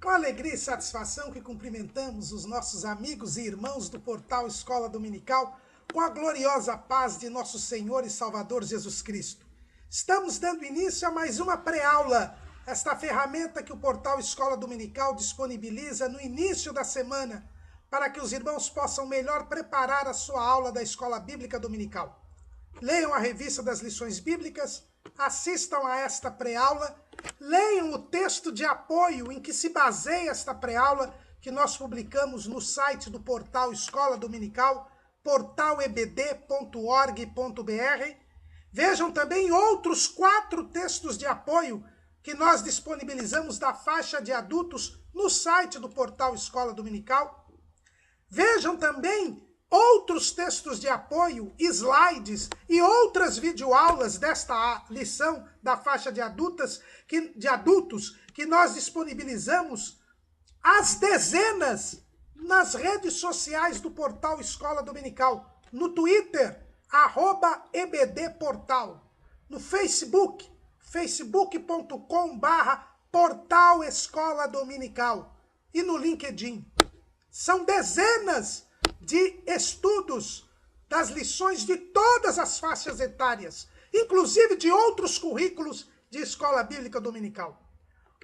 Com alegria e satisfação que cumprimentamos os nossos amigos e irmãos do portal Escola Dominical, com a gloriosa paz de nosso Senhor e Salvador Jesus Cristo. Estamos dando início a mais uma pré-aula, esta ferramenta que o portal Escola Dominical disponibiliza no início da semana, para que os irmãos possam melhor preparar a sua aula da Escola Bíblica Dominical. Leiam a revista das lições bíblicas, assistam a esta pré-aula, leiam o texto de apoio em que se baseia esta pré-aula que nós publicamos no site do portal Escola Dominical, portalebd.org.br. Vejam também outros 4 textos de apoio que nós disponibilizamos da faixa de adultos no site do portal Escola Dominical. Vejam também outros textos de apoio, slides e outras videoaulas desta lição da faixa de adultos que nós disponibilizamos às dezenas nas redes sociais do portal Escola Dominical, no Twitter, @ebdportal, no Facebook, facebook.com/portal Escola Dominical e no LinkedIn. São dezenas de estudos das lições de todas as faixas etárias, inclusive de outros currículos de Escola Bíblica Dominical.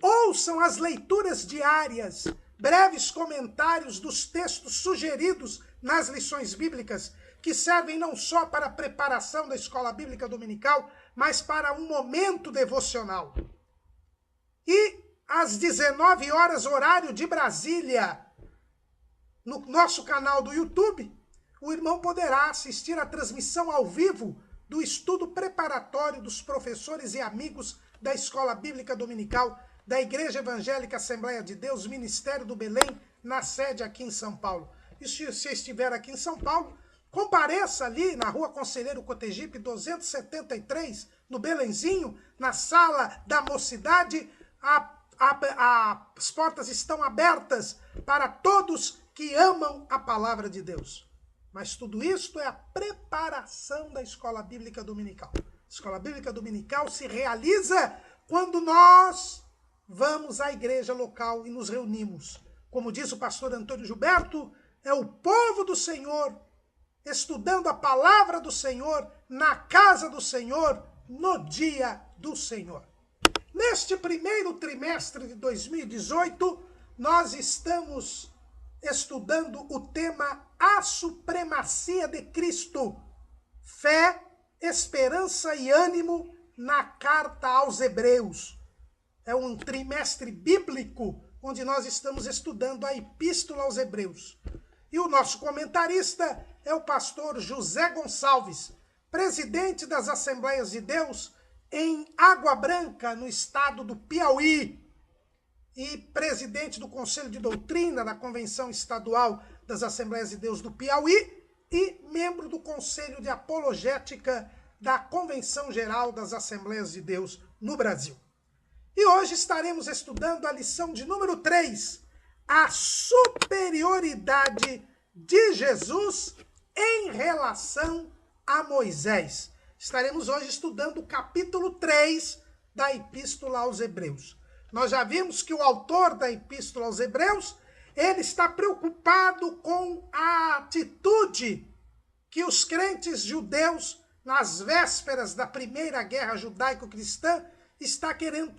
Ouçam as leituras diárias, breves comentários dos textos sugeridos nas lições bíblicas, que servem não só para a preparação da Escola Bíblica Dominical, mas para um momento devocional. E às 19 horas, horário de Brasília, no nosso canal do YouTube, o irmão poderá assistir a transmissão ao vivo do estudo preparatório dos professores e amigos da Escola Bíblica Dominical da Igreja Evangélica Assembleia de Deus, Ministério do Belém, na sede aqui em São Paulo. E se você estiver aqui em São Paulo, compareça ali na Rua Conselheiro Cotegipe 273, no Belenzinho, na Sala da Mocidade. As portas estão abertas para todos que amam a palavra de Deus. Mas tudo isto é a preparação da Escola Bíblica Dominical. A Escola Bíblica Dominical se realiza quando nós vamos à igreja local e nos reunimos. Como diz o pastor Antônio Gilberto, é o povo do Senhor, estudando a palavra do Senhor, na casa do Senhor, no dia do Senhor. Neste primeiro trimestre de 2018, nós estamos estudando o tema A Supremacia de Cristo, fé, esperança e ânimo na carta aos Hebreus. É um trimestre bíblico onde nós estamos estudando a Epístola aos Hebreus. E o nosso comentarista é o pastor José Gonçalves, presidente das Assembleias de Deus em Água Branca, no estado do Piauí, e presidente do Conselho de Doutrina da Convenção Estadual das Assembleias de Deus do Piauí e membro do Conselho de Apologética da Convenção Geral das Assembleias de Deus no Brasil. E hoje estaremos estudando a lição de número 3, a superioridade de Jesus em relação a Moisés. Estaremos hoje estudando o capítulo 3 da Epístola aos Hebreus. Nós já vimos que o autor da Epístola aos Hebreus, ele está preocupado com a atitude que os crentes judeus, nas vésperas da Primeira Guerra Judaico-Cristã, estão querendo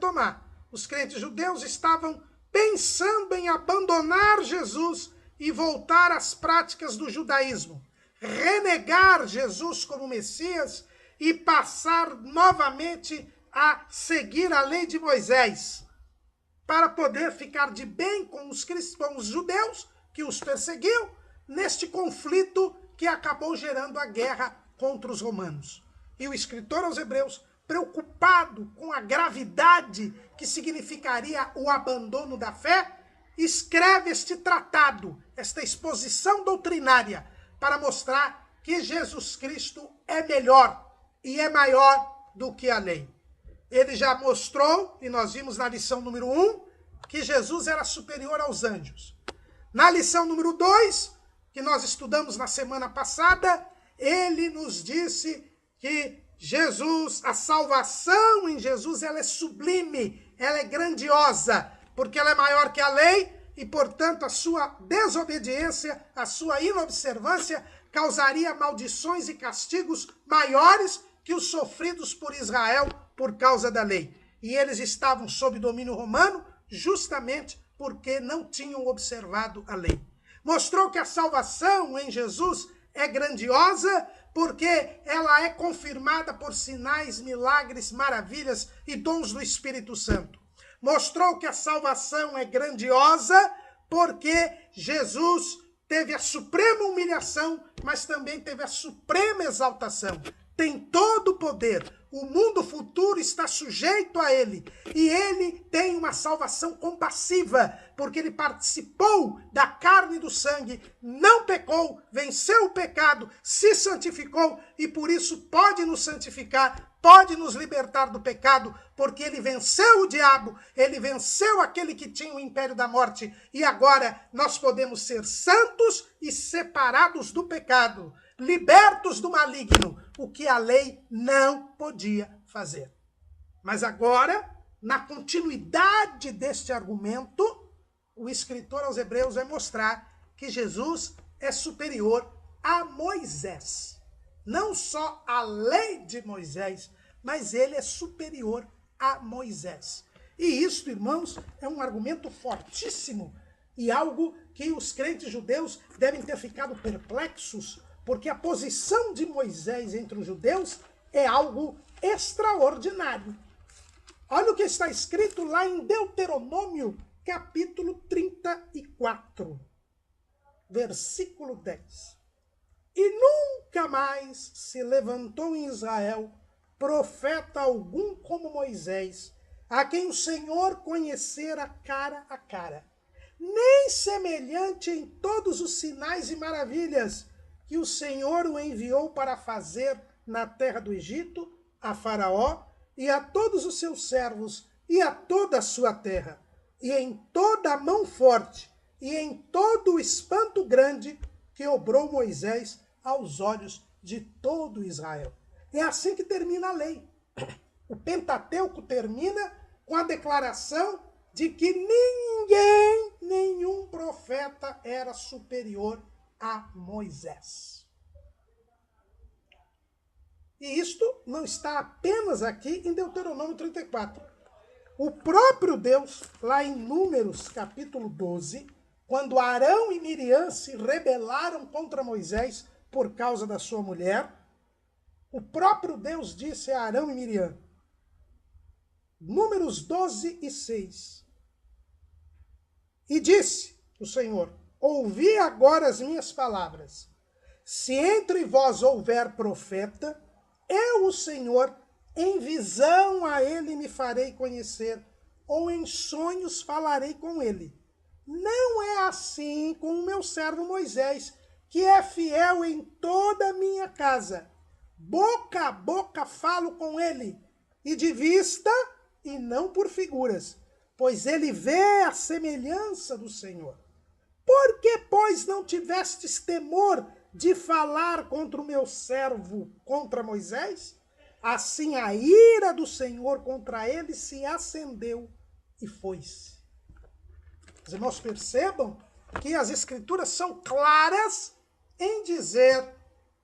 tomar. Os crentes judeus estavam pensando em abandonar Jesus e voltar às práticas do judaísmo, renegar Jesus como Messias e passar novamente a seguir a lei de Moisés, para poder ficar de bem com os judeus que os perseguiam, neste conflito que acabou gerando a guerra contra os romanos. E o escritor aos Hebreus, preocupado com a gravidade que significaria o abandono da fé, escreve este tratado, esta exposição doutrinária, para mostrar que Jesus Cristo é melhor e é maior do que a lei. Ele já mostrou, e nós vimos na lição número 1, que Jesus era superior aos anjos. Na lição número 2, que nós estudamos na semana passada, ele nos disse que Jesus, a salvação em Jesus, ela é sublime, ela é grandiosa, porque ela é maior que a lei e, portanto, a sua desobediência, a sua inobservância causaria maldições e castigos maiores que os sofridos por Israel por causa da lei. E eles estavam sob domínio romano justamente porque não tinham observado a lei. Mostrou que a salvação em Jesus é grandiosa porque ela é confirmada por sinais, milagres, maravilhas e dons do Espírito Santo. Mostrou que a salvação é grandiosa porque Jesus teve a suprema humilhação, mas também teve a suprema exaltação. Tem todo o poder. O mundo futuro está sujeito a ele. E ele tem uma salvação compassiva, porque ele participou da carne e do sangue, não pecou, venceu o pecado, se santificou e por isso pode nos santificar, pode nos libertar do pecado, porque ele venceu o diabo, ele venceu aquele que tinha o império da morte. E agora nós podemos ser santos e separados do pecado, libertos do maligno, o que a lei não podia fazer. Mas agora, na continuidade deste argumento, o escritor aos Hebreus vai mostrar que Jesus é superior a Moisés. Não só a lei de Moisés, mas ele é superior a Moisés. E isso, irmãos, é um argumento fortíssimo e algo que os crentes judeus devem ter ficado perplexos, porque a posição de Moisés entre os judeus é algo extraordinário. Olha o que está escrito lá em Deuteronômio, capítulo 34, versículo 10. E nunca mais se levantou em Israel profeta algum como Moisés, a quem o Senhor conhecera cara a cara, nem semelhante em todos os sinais e maravilhas que o Senhor o enviou para fazer na terra do Egito, a Faraó e a todos os seus servos e a toda a sua terra, e em toda a mão forte e em todo o espanto grande que obrou Moisés aos olhos de todo Israel. É assim que termina a lei. O Pentateuco termina com a declaração de que nenhum profeta era superior a Moisés. E isto não está apenas aqui em Deuteronômio 34. O próprio Deus, lá em Números capítulo 12, quando Arão e Miriam se rebelaram contra Moisés por causa da sua mulher, o próprio Deus disse a Arão e Miriam, Números 12 e 6, e disse o Senhor, ouvi agora as minhas palavras. Se entre vós houver profeta, eu, o Senhor, em visão a ele me farei conhecer, ou em sonhos falarei com ele. Não é assim com o meu servo Moisés, que é fiel em toda a minha casa. Boca a boca falo com ele, e de vista, e não por figuras, pois ele vê a semelhança do Senhor. Por que, pois, não tivestes temor de falar contra o meu servo, contra Moisés? Assim a ira do Senhor contra ele se acendeu e foi-se. Os irmãos percebam que as Escrituras são claras em dizer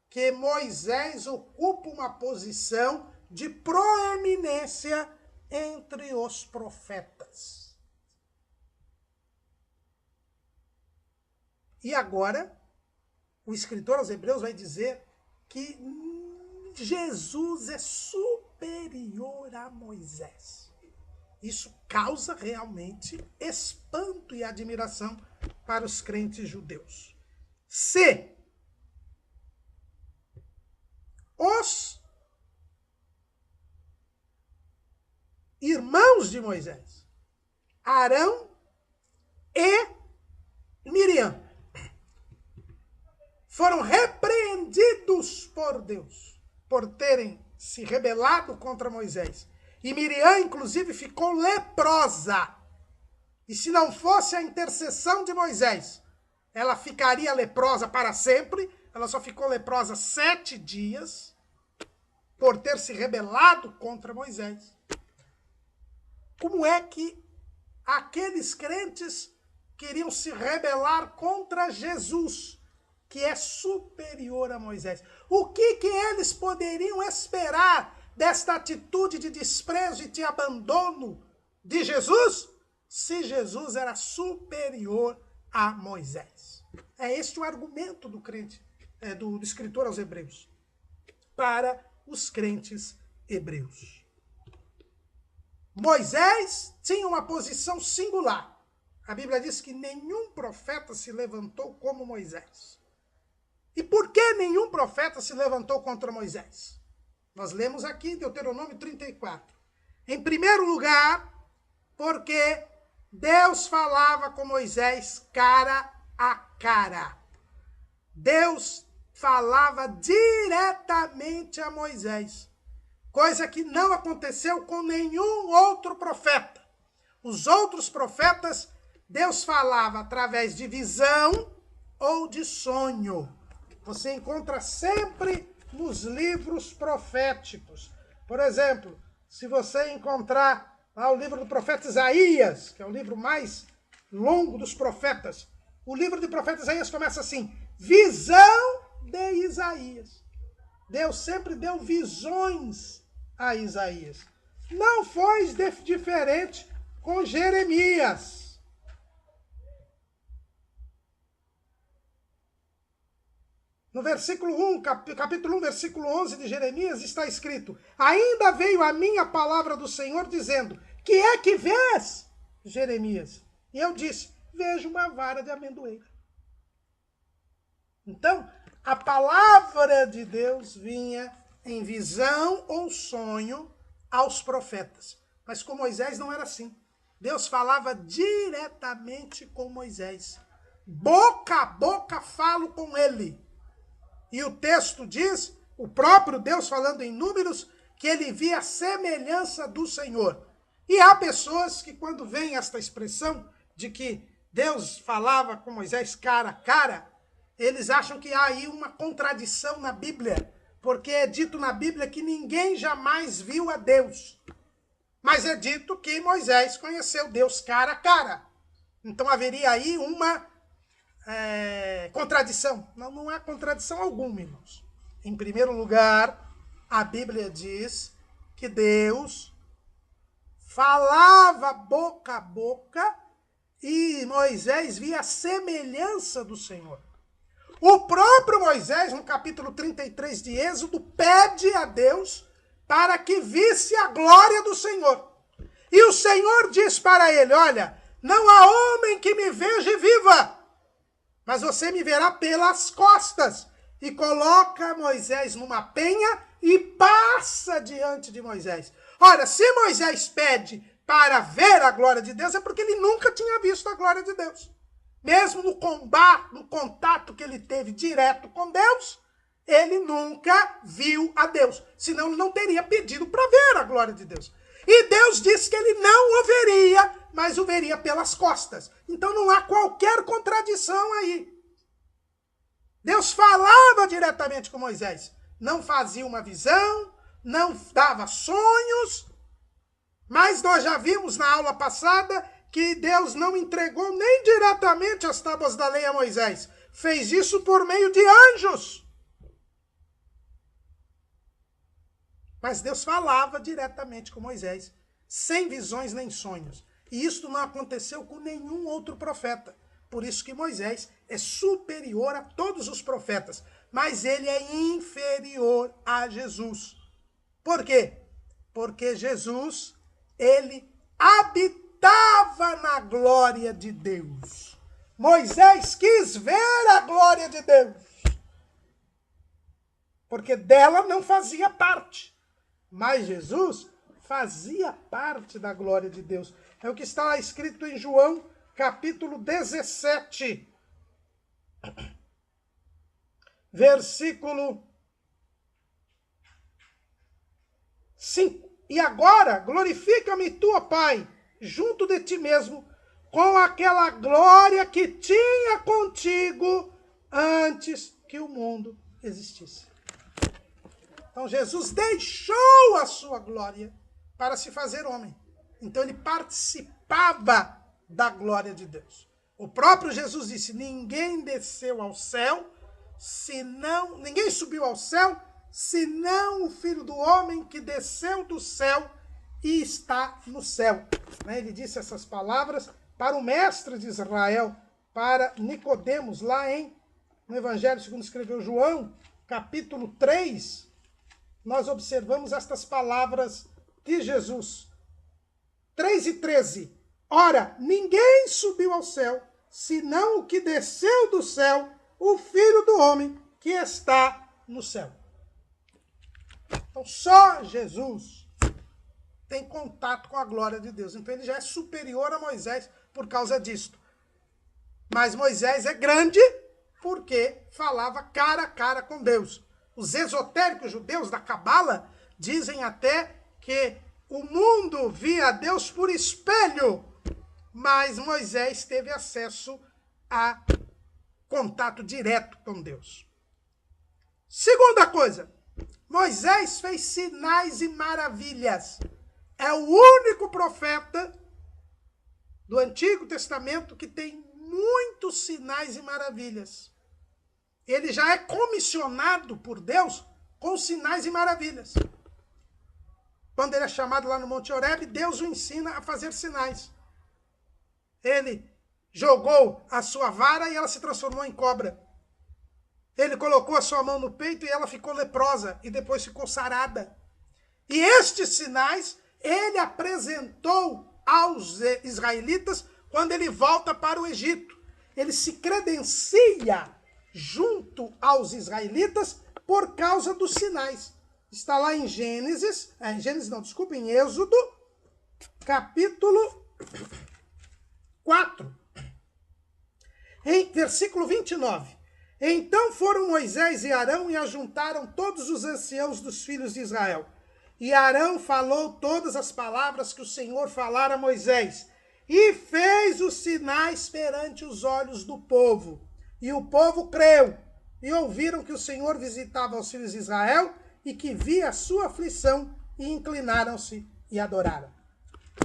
que Moisés ocupa uma posição de proeminência entre os profetas. E agora, o escritor aos Hebreus vai dizer que Jesus é superior a Moisés. Isso causa realmente espanto e admiração para os crentes judeus. Se os irmãos de Moisés, Arão e Miriam, foram repreendidos por Deus por terem se rebelado contra Moisés. E Miriam, inclusive, ficou leprosa. E se não fosse a intercessão de Moisés, ela ficaria leprosa para sempre. Ela só ficou leprosa 7 dias. por ter se rebelado contra Moisés. Como é que aqueles crentes queriam se rebelar contra Jesus, que é superior a Moisés? O que eles poderiam esperar desta atitude de desprezo e de abandono de Jesus, se Jesus era superior a Moisés? É este o argumento do crente, do escritor aos Hebreus, para os crentes hebreus. Moisés tinha uma posição singular. A Bíblia diz que nenhum profeta se levantou como Moisés. E por que nenhum profeta se levantou contra Moisés? Nós lemos aqui em Deuteronômio 34. Em primeiro lugar, porque Deus falava com Moisés cara a cara. Deus falava diretamente a Moisés, coisa que não aconteceu com nenhum outro profeta. Os outros profetas, Deus falava através de visão ou de sonho. Você encontra sempre nos livros proféticos. Por exemplo, se você encontrar lá o livro do profeta Isaías, que é o livro mais longo dos profetas, o livro do profeta Isaías começa assim: visão de Isaías. Deus sempre deu visões a Isaías. Não foi diferente com Jeremias. No versículo 1, capítulo 1, versículo 11 de Jeremias, está escrito: ainda veio a mim a palavra do Senhor, dizendo: que é que vês, Jeremias? E eu disse: vejo uma vara de amendoeira. Então, a palavra de Deus vinha em visão ou sonho aos profetas. Mas com Moisés não era assim. Deus falava diretamente com Moisés. Boca a boca falo com ele. E o texto diz, o próprio Deus falando em Números, que ele via a semelhança do Senhor. E há pessoas que quando veem esta expressão de que Deus falava com Moisés cara a cara, eles acham que há aí uma contradição na Bíblia, porque é dito na Bíblia que ninguém jamais viu a Deus. Mas é dito que Moisés conheceu Deus cara a cara. Então haveria aí uma contradição. Não há contradição alguma, irmãos. Em primeiro lugar, a Bíblia diz que Deus falava boca a boca e Moisés via a semelhança do Senhor. O próprio Moisés, no capítulo 33 de Êxodo, pede a Deus para que visse a glória do Senhor. E o Senhor diz para ele: olha, não há homem que me veja e viva, mas você me verá pelas costas. E coloca Moisés numa penha e passa diante de Moisés. Ora, se Moisés pede para ver a glória de Deus, é porque ele nunca tinha visto a glória de Deus. Mesmo no combate, no contato que ele teve direto com Deus, ele nunca viu a Deus. Senão ele não teria pedido para ver a glória de Deus. E Deus disse que ele não o veria, mas o veria pelas costas. Então não há qualquer contradição aí. Deus falava diretamente com Moisés. Não fazia uma visão, não dava sonhos. Mas nós já vimos na aula passada que Deus não entregou nem diretamente as tábuas da lei a Moisés. Fez isso por meio de anjos. Mas Deus falava diretamente com Moisés, sem visões nem sonhos. E isso não aconteceu com nenhum outro profeta. Por isso que Moisés é superior a todos os profetas. Mas ele é inferior a Jesus. Por quê? Porque Jesus, ele habitava na glória de Deus. Moisés quis ver a glória de Deus, porque dela não fazia parte. Mas Jesus fazia parte da glória de Deus. É o que está lá escrito em João, capítulo 17, versículo 5. E agora, glorifica-me tu, ó Pai, junto de ti mesmo, com aquela glória que tinha contigo antes que o mundo existisse. Então Jesus deixou a sua glória para se fazer homem. Então ele participava da glória de Deus. O próprio Jesus disse: ninguém desceu ao céu, ninguém subiu ao céu, senão o Filho do Homem que desceu do céu e está no céu. Ele disse essas palavras para o mestre de Israel, para Nicodemos, lá no Evangelho segundo escreveu João, capítulo 3, nós observamos estas palavras de Jesus. 3:13. Ora, ninguém subiu ao céu, senão o que desceu do céu, o Filho do Homem que está no céu. Então, só Jesus tem contato com a glória de Deus. Então, ele já é superior a Moisés por causa disto. Mas Moisés é grande porque falava cara a cara com Deus. Os esotéricos judeus da Cabala dizem até que o mundo via Deus por espelho, mas Moisés teve acesso a contato direto com Deus. Segunda coisa, Moisés fez sinais e maravilhas. É o único profeta do Antigo Testamento que tem muitos sinais e maravilhas. Ele já é comissionado por Deus com sinais e maravilhas. Quando ele é chamado lá no Monte Horebe, Deus o ensina a fazer sinais. Ele jogou a sua vara e ela se transformou em cobra. Ele colocou a sua mão no peito e ela ficou leprosa e depois ficou sarada. E estes sinais ele apresentou aos israelitas quando ele volta para o Egito. Ele se credencia junto aos israelitas por causa dos sinais. Está lá em em Êxodo, capítulo 4, em versículo 29. Então foram Moisés e Arão e ajuntaram todos os anciãos dos filhos de Israel. E Arão falou todas as palavras que o Senhor falara a Moisés, e fez os sinais perante os olhos do povo. E o povo creu, e ouviram que o Senhor visitava os filhos de Israel, e que via a sua aflição, e inclinaram-se e adoraram.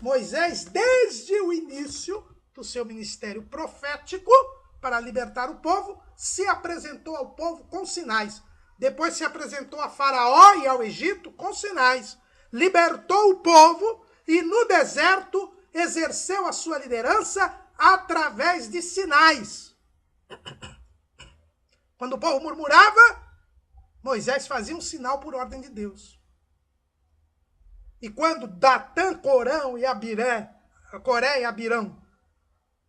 Moisés, desde o início do seu ministério profético, para libertar o povo, se apresentou ao povo com sinais. Depois se apresentou a Faraó e ao Egito com sinais. Libertou o povo e no deserto exerceu a sua liderança através de sinais. Quando o povo murmurava, Moisés fazia um sinal por ordem de Deus. E quando Datã, Coré e Abirão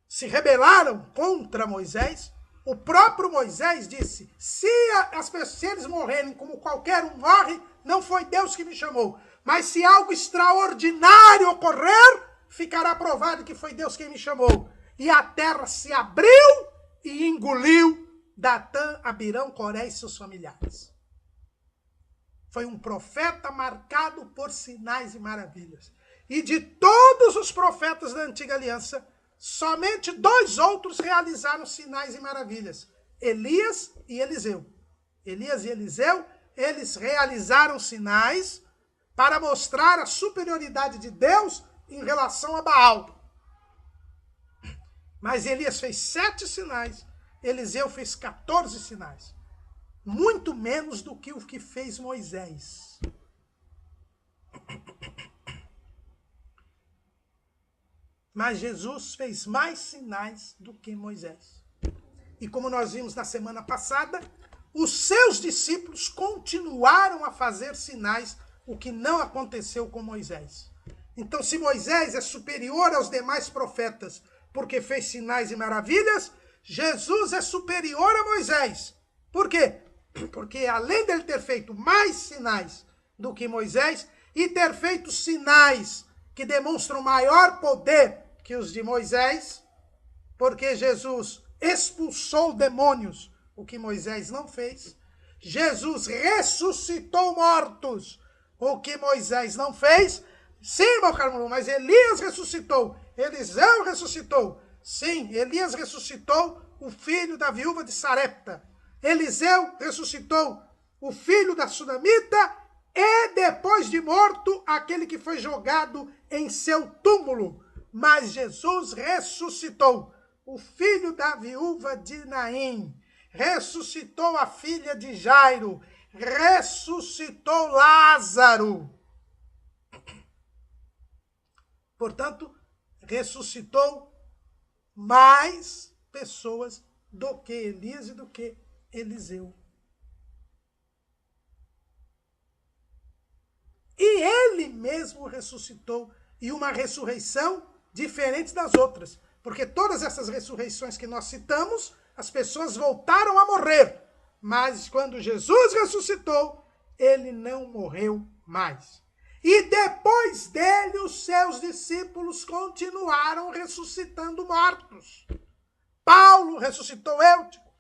se rebelaram contra Moisés, o próprio Moisés disse: se eles morrerem como qualquer um morre, não foi Deus que me chamou. Mas se algo extraordinário ocorrer, ficará provado que foi Deus quem me chamou. E a terra se abriu e engoliu Datã, Abirão, Coré e seus familiares. Foi um profeta marcado por sinais e maravilhas. E de todos os profetas da antiga aliança, somente 2 outros realizaram sinais e maravilhas: Elias e Eliseu. Elias e Eliseu, eles realizaram sinais para mostrar a superioridade de Deus em relação a Baal. Mas Elias fez 7 sinais, Eliseu fez 14 sinais. Muito menos do que o que fez Moisés. Mas Jesus fez mais sinais do que Moisés. E como nós vimos na semana passada, os seus discípulos continuaram a fazer sinais, o que não aconteceu com Moisés. Então, se Moisés é superior aos demais profetas porque fez sinais e maravilhas, Jesus é superior a Moisés. Por quê? Porque além dele ter feito mais sinais do que Moisés e ter feito sinais que demonstram maior poder que os de Moisés, porque Jesus expulsou demônios, o que Moisés não fez. Jesus ressuscitou mortos, o que Moisés não fez. Sim, meu caro, mas Elias ressuscitou, Eliseu ressuscitou. Sim, Elias ressuscitou o filho da viúva de Sarepta. Eliseu ressuscitou o filho da Sunamita e depois de morto, aquele que foi jogado em seu túmulo. Mas Jesus ressuscitou. O filho da viúva de Naim, ressuscitou a filha de Jairo, ressuscitou Lázaro. Portanto, ressuscitou mais pessoas do que Elias e do que Eliseu. E ele mesmo ressuscitou, e uma ressurreição diferente das outras. Porque todas essas ressurreições que nós citamos, as pessoas voltaram a morrer. Mas quando Jesus ressuscitou, ele não morreu mais. E depois dele, os seus discípulos continuaram ressuscitando mortos. Paulo ressuscitou Eutico,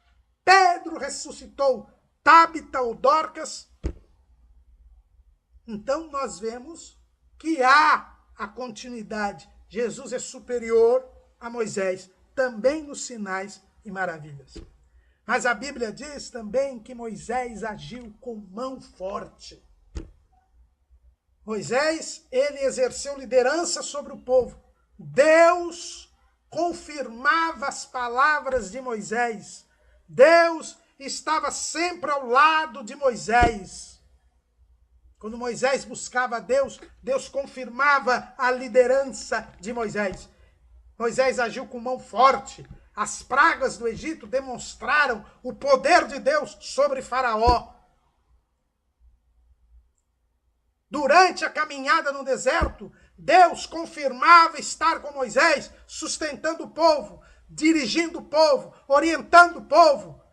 Pedro ressuscitou Tábita ou Dorcas. Então nós vemos que há a continuidade. Jesus é superior a Moisés, também nos sinais e maravilhas. Mas a Bíblia diz também que Moisés agiu com mão forte. Moisés, ele exerceu liderança sobre o povo. Deus confirmava as palavras de Moisés. Deus estava sempre ao lado de Moisés. Quando Moisés buscava a Deus, Deus confirmava a liderança de Moisés. Moisés agiu com mão forte. As pragas do Egito demonstraram o poder de Deus sobre Faraó. Durante a caminhada no deserto, Deus confirmava estar com Moisés, sustentando o povo, dirigindo o povo, orientando o povo,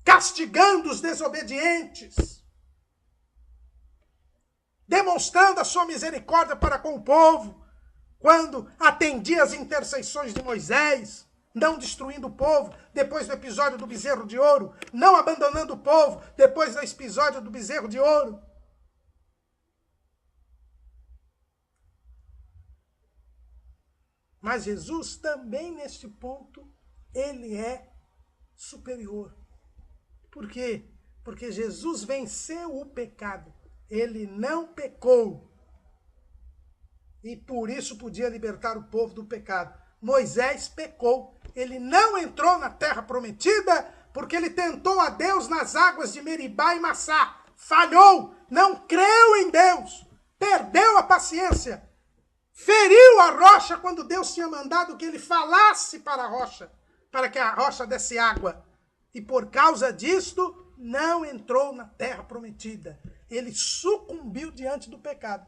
castigando os desobedientes, demonstrando a sua misericórdia para com o povo, quando atendia às intercessões de Moisés, não destruindo o povo, depois do episódio do bezerro de ouro, não abandonando o povo, depois do episódio do bezerro de ouro. Mas Jesus também, neste ponto, ele é superior. Por quê? Porque Jesus venceu o pecado. Ele não pecou. E por isso podia libertar o povo do pecado. Moisés pecou. Ele não entrou na terra prometida porque ele tentou a Deus nas águas de Meribá e Massá. Falhou. Não creu em Deus. Perdeu a paciência. Feriu a rocha quando Deus tinha mandado que ele falasse para a rocha, para que a rocha desse água. E por causa disto, não entrou na terra prometida. Ele sucumbiu diante do pecado.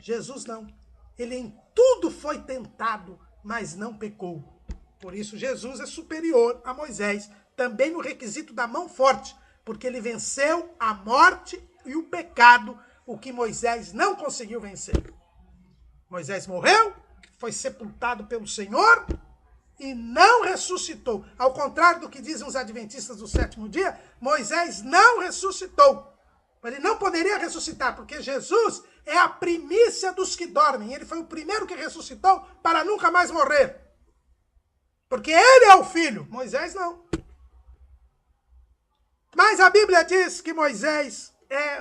Jesus não. Ele em tudo foi tentado, mas não pecou. Por isso Jesus é superior a Moisés, também no requisito da mão forte, porque ele venceu a morte e o pecado, o que Moisés não conseguiu vencer. Moisés morreu, foi sepultado pelo Senhor e não ressuscitou. Ao contrário do que dizem os adventistas do sétimo dia, Moisés não ressuscitou. Ele não poderia ressuscitar, porque Jesus é a primícia dos que dormem. Ele foi o primeiro que ressuscitou para nunca mais morrer. Porque ele é o filho, Moisés não. Mas a Bíblia diz que Moisés,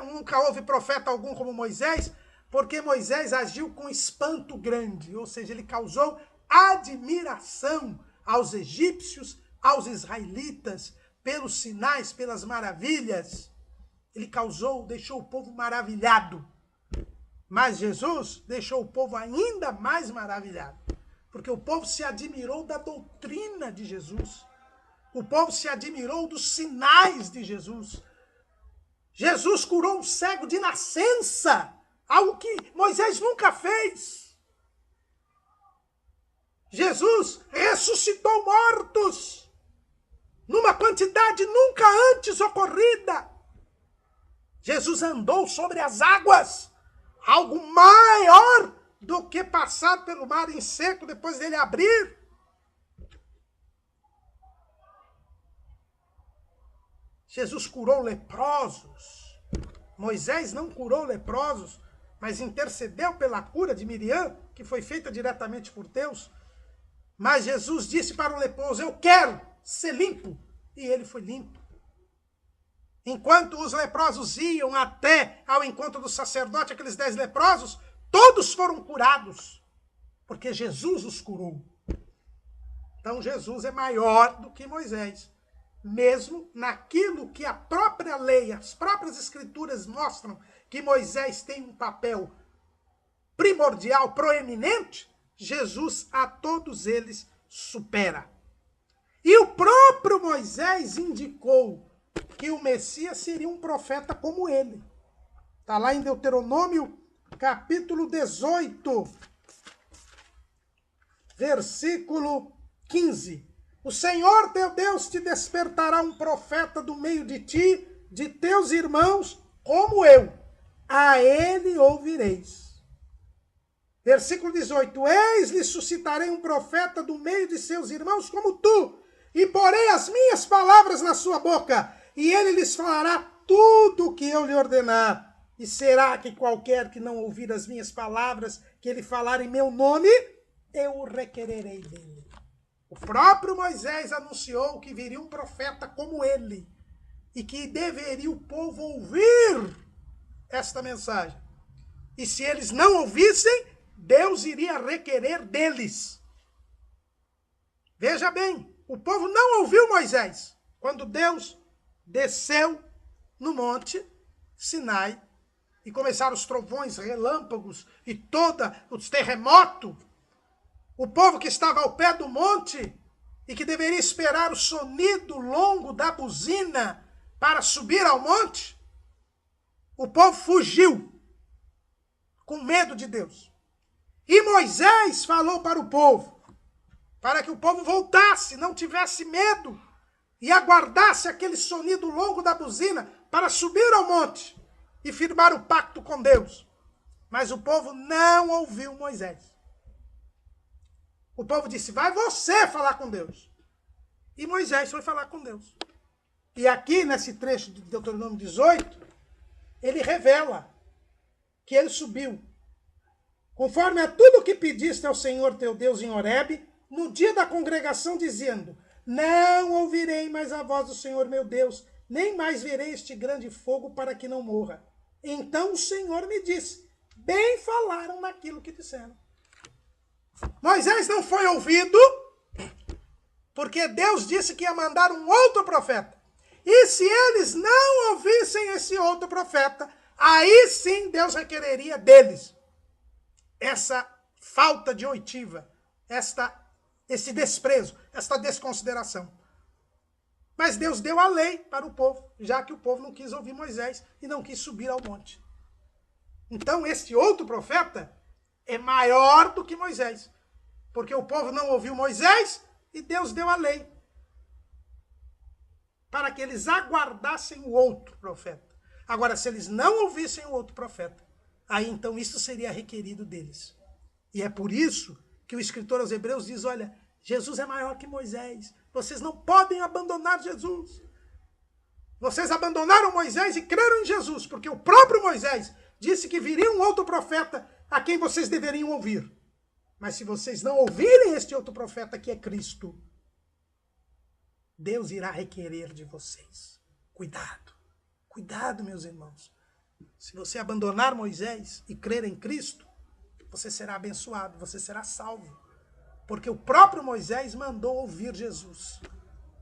nunca houve profeta algum como Moisés, porque Moisés agiu com espanto grande, ou seja, ele causou admiração aos egípcios, aos israelitas, pelos sinais, pelas maravilhas. Ele deixou o povo maravilhado. Mas Jesus deixou o povo ainda mais maravilhado, porque o povo se admirou da doutrina de Jesus. O povo se admirou dos sinais de Jesus. Jesus curou um cego de nascença, algo que Moisés nunca fez. Jesus ressuscitou mortos numa quantidade nunca antes ocorrida. Jesus andou sobre as águas, algo maior do que passar pelo mar em seco depois dele abrir. Jesus curou leprosos. Moisés não curou leprosos, mas intercedeu pela cura de Miriam, que foi feita diretamente por Deus. Mas Jesus disse para o leproso: eu quero ser limpo. E ele foi limpo. Enquanto os leprosos iam até ao encontro do sacerdote, aqueles 10 leprosos, todos foram curados, porque Jesus os curou. Então Jesus é maior do que Moisés, mesmo naquilo que a própria lei, as próprias escrituras mostram que Moisés tem um papel primordial, proeminente, Jesus a todos eles supera. E o próprio Moisés indicou que o Messias seria um profeta como ele. Está lá em Deuteronômio, capítulo 18, versículo 15. O Senhor teu Deus te despertará um profeta do meio de ti, de teus irmãos, como eu. A ele ouvireis. Versículo 18. Eis-lhe suscitarei um profeta do meio de seus irmãos como tu, e porei as minhas palavras na sua boca, e ele lhes falará tudo o que eu lhe ordenar. E será que qualquer que não ouvir as minhas palavras, que ele falar em meu nome, eu o requererei dele. O próprio Moisés anunciou que viria um profeta como ele, e que deveria o povo ouvir esta mensagem. E se eles não ouvissem, Deus iria requerer deles. Veja bem, o povo não ouviu Moisés quando Deus desceu no monte Sinai e começaram os trovões, relâmpagos e todos os terremotos. O povo que estava ao pé do monte e que deveria esperar o sonido longo da buzina para subir ao monte, o povo fugiu com medo de Deus. E Moisés falou para o povo, para que o povo voltasse, não tivesse medo e aguardasse aquele sonido longo da buzina para subir ao monte e firmar o pacto com Deus. Mas o povo não ouviu Moisés. O povo disse, vai você falar com Deus. E Moisés foi falar com Deus. E aqui, nesse trecho de Deuteronômio 18, ele revela que ele subiu, conforme a tudo o que pediste ao Senhor teu Deus em Horebe, no dia da congregação, dizendo, não ouvirei mais a voz do Senhor meu Deus, nem mais verei este grande fogo para que não morra. Então o Senhor me disse, bem falaram naquilo que disseram. Moisés não foi ouvido, porque Deus disse que ia mandar um outro profeta. E se eles não ouvissem esse outro profeta, aí sim Deus requereria deles essa falta de oitiva, esse desprezo, esta desconsideração. Mas Deus deu a lei para o povo, já que o povo não quis ouvir Moisés e não quis subir ao monte. Então esse outro profeta é maior do que Moisés, porque o povo não ouviu Moisés e Deus deu a lei para que eles aguardassem o outro profeta. Agora, se eles não ouvissem o outro profeta, aí então isso seria requerido deles. E é por isso que o escritor aos Hebreus diz, olha, Jesus é maior que Moisés. Vocês não podem abandonar Jesus. Vocês abandonaram Moisés e creram em Jesus, porque o próprio Moisés disse que viria um outro profeta a quem vocês deveriam ouvir. Mas se vocês não ouvirem este outro profeta que é Cristo, Deus irá requerer de vocês. Cuidado, cuidado, meus irmãos. Se você abandonar Moisés e crer em Cristo, você será abençoado, você será salvo. Porque o próprio Moisés mandou ouvir Jesus.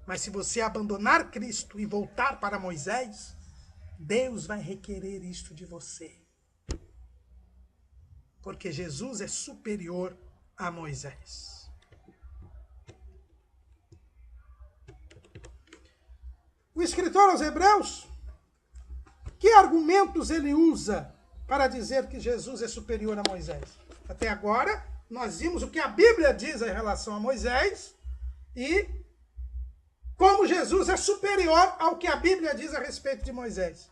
Mas se você abandonar Cristo e voltar para Moisés, Deus vai requerer isto de você. Porque Jesus é superior a Moisés. O escritor aos Hebreus, que argumentos ele usa para dizer que Jesus é superior a Moisés? Até agora, nós vimos o que a Bíblia diz em relação a Moisés e como Jesus é superior ao que a Bíblia diz a respeito de Moisés.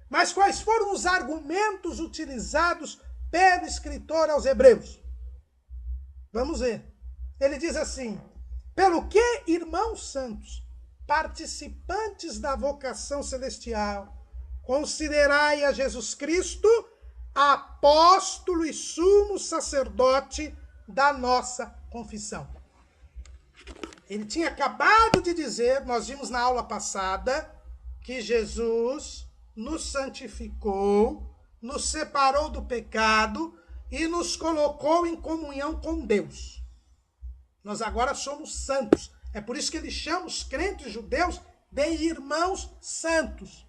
Mas quais foram os argumentos utilizados pelo escritor aos Hebreus? Vamos ver. Ele diz assim, pelo que, irmãos santos, participantes da vocação celestial, considerai a Jesus Cristo apóstolo e sumo sacerdote da nossa confissão. Ele tinha acabado de dizer, nós vimos na aula passada, que Jesus nos santificou, nos separou do pecado e nos colocou em comunhão com Deus. Nós agora somos santos. É por isso que ele chama os crentes judeus de irmãos santos.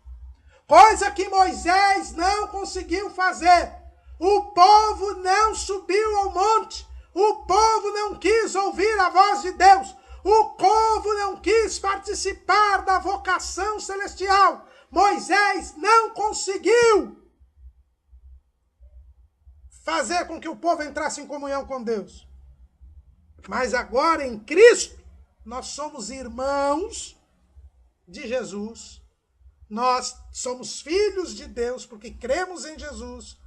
Coisa que Moisés não conseguiu fazer. O povo não subiu ao monte. O povo não quis ouvir a voz de Deus. O povo não quis participar da vocação celestial. Moisés não conseguiu fazer com que o povo entrasse em comunhão com Deus. Mas agora em Cristo, nós somos irmãos de Jesus. Nós somos filhos de Deus porque cremos em Jesus.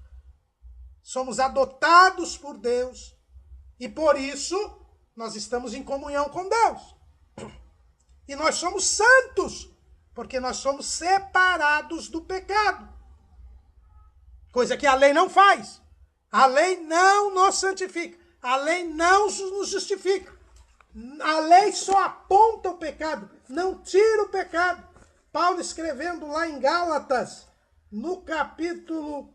Somos adotados por Deus. E por isso, nós estamos em comunhão com Deus. E nós somos santos porque nós somos separados do pecado. Coisa que a lei não faz. A lei não nos santifica. A lei não nos justifica. A lei só aponta o pecado, não tira o pecado. Paulo escrevendo lá em Gálatas, no capítulo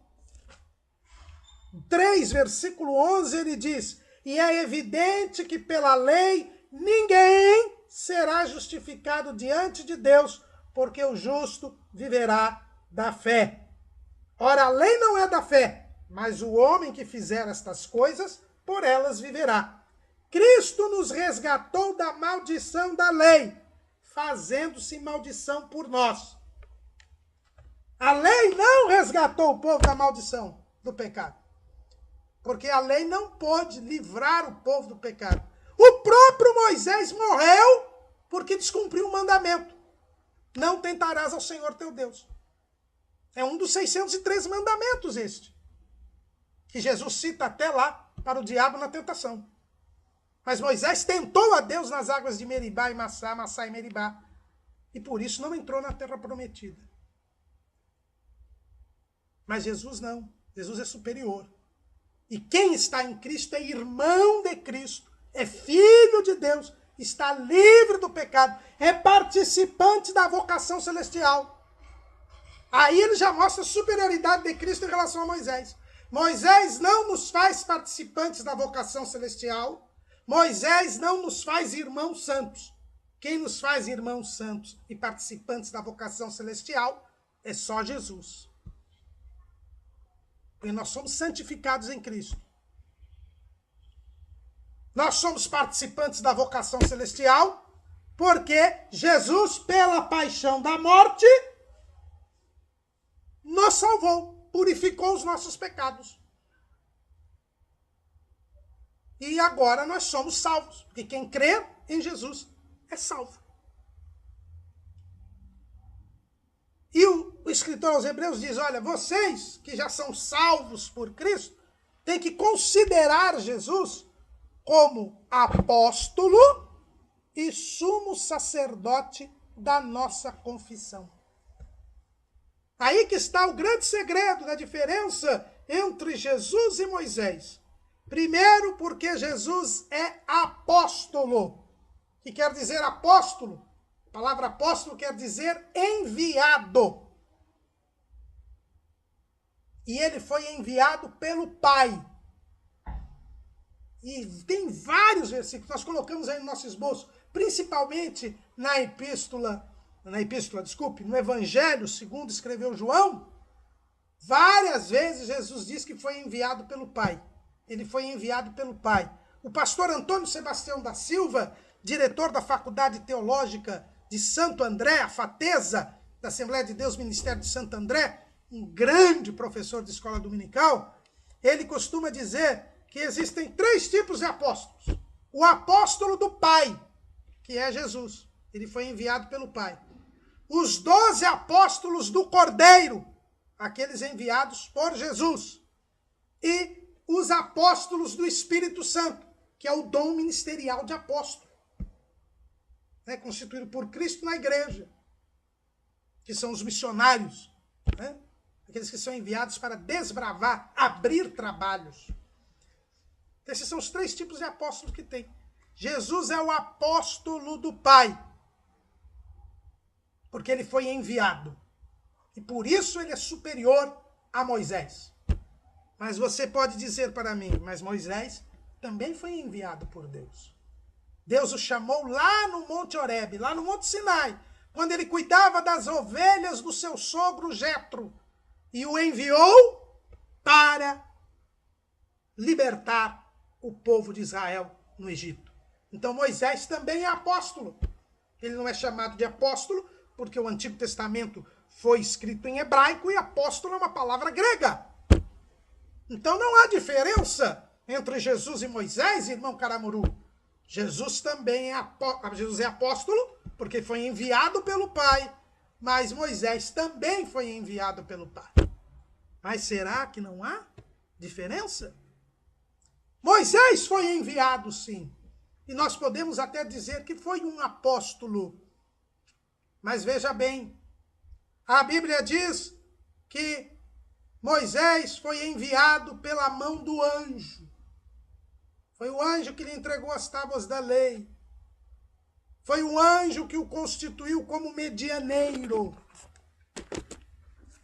3, versículo 11, ele diz: e é evidente que pela lei ninguém será justificado diante de Deus, porque o justo viverá da fé. Ora, a lei não é da fé, mas o homem que fizer estas coisas, por elas viverá. Cristo nos resgatou da maldição da lei, fazendo-se maldição por nós. A lei não resgatou o povo da maldição do pecado, porque a lei não pôde livrar o povo do pecado. O próprio Moisés morreu porque descumpriu o mandamento. Não tentarás ao Senhor teu Deus. É um dos 613 mandamentos este, que Jesus cita até lá para o diabo na tentação. Mas Moisés tentou a Deus nas águas de Meribá e Massá e Meribá. E por isso não entrou na terra prometida. Mas Jesus não. Jesus é superior. E quem está em Cristo é irmão de Cristo. É filho de Deus. Está livre do pecado. É participante da vocação celestial. Aí ele já mostra a superioridade de Cristo em relação a Moisés. Moisés não nos faz participantes da vocação celestial. Moisés não nos faz irmãos santos. Quem nos faz irmãos santos e participantes da vocação celestial é só Jesus. Porque nós somos santificados em Cristo. Nós somos participantes da vocação celestial porque Jesus, pela paixão da morte, nos salvou, purificou os nossos pecados. E agora nós somos salvos, porque quem crê em Jesus é salvo. E o escritor aos Hebreus diz, olha, vocês que já são salvos por Cristo, têm que considerar Jesus como apóstolo e sumo sacerdote da nossa confissão. Aí que está o grande segredo da diferença entre Jesus e Moisés. Primeiro, porque Jesus é apóstolo. Que quer dizer apóstolo? A palavra apóstolo quer dizer enviado. E ele foi enviado pelo Pai. E tem vários versículos, nós colocamos aí no nosso esboço, principalmente no Evangelho, segundo escreveu João, várias vezes Jesus diz que foi enviado pelo Pai. Ele foi enviado pelo Pai. O pastor Antônio Sebastião da Silva, diretor da Faculdade Teológica de Santo André, a FATESA, da Assembleia de Deus Ministério de Santo André, um grande professor de escola dominical, ele costuma dizer que existem 3 tipos de apóstolos. O apóstolo do Pai, que é Jesus. Ele foi enviado pelo Pai. Os 12 apóstolos do Cordeiro, aqueles enviados por Jesus. E os apóstolos do Espírito Santo, que é o dom ministerial de apóstolo, né, constituído por Cristo na igreja, que são os missionários, né, aqueles que são enviados para desbravar, abrir trabalhos. Esses são os 3 tipos de apóstolos que tem. Jesus é o apóstolo do Pai. porque ele foi enviado. E por isso ele é superior a Moisés. Mas você pode dizer para mim, mas Moisés também foi enviado por Deus. Deus o chamou lá no Monte Horebe, lá no Monte Sinai, quando ele cuidava das ovelhas do seu sogro Jetro, e o enviou para libertar o povo de Israel no Egito. Então Moisés também é apóstolo. Ele não é chamado de apóstolo porque o Antigo Testamento foi escrito em hebraico e apóstolo é uma palavra grega. Então não há diferença entre Jesus e Moisés, irmão Caramuru. Jesus também é apóstolo porque foi enviado pelo Pai, mas Moisés também foi enviado pelo Pai. Mas será que não há diferença? Moisés foi enviado, sim. E nós podemos até dizer que foi um apóstolo. Mas veja bem, a Bíblia diz que Moisés foi enviado pela mão do anjo. Foi o anjo que lhe entregou as tábuas da lei. Foi o anjo que o constituiu como medianeiro.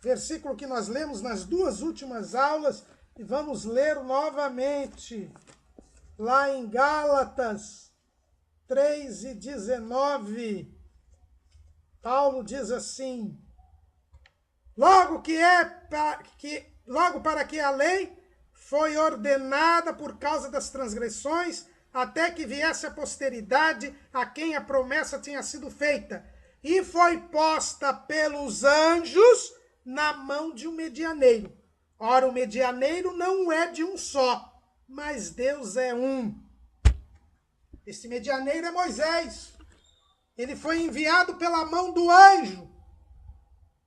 Versículo que nós lemos nas duas últimas aulas e vamos ler novamente. Lá em Gálatas 3:19, Paulo diz assim: logo para que a lei foi ordenada por causa das transgressões, até que viesse a posteridade a quem a promessa tinha sido feita, e foi posta pelos anjos na mão de um medianeiro. Ora, o medianeiro não é de um só, mas Deus é um. Esse medianeiro é Moisés. Ele foi enviado pela mão do anjo.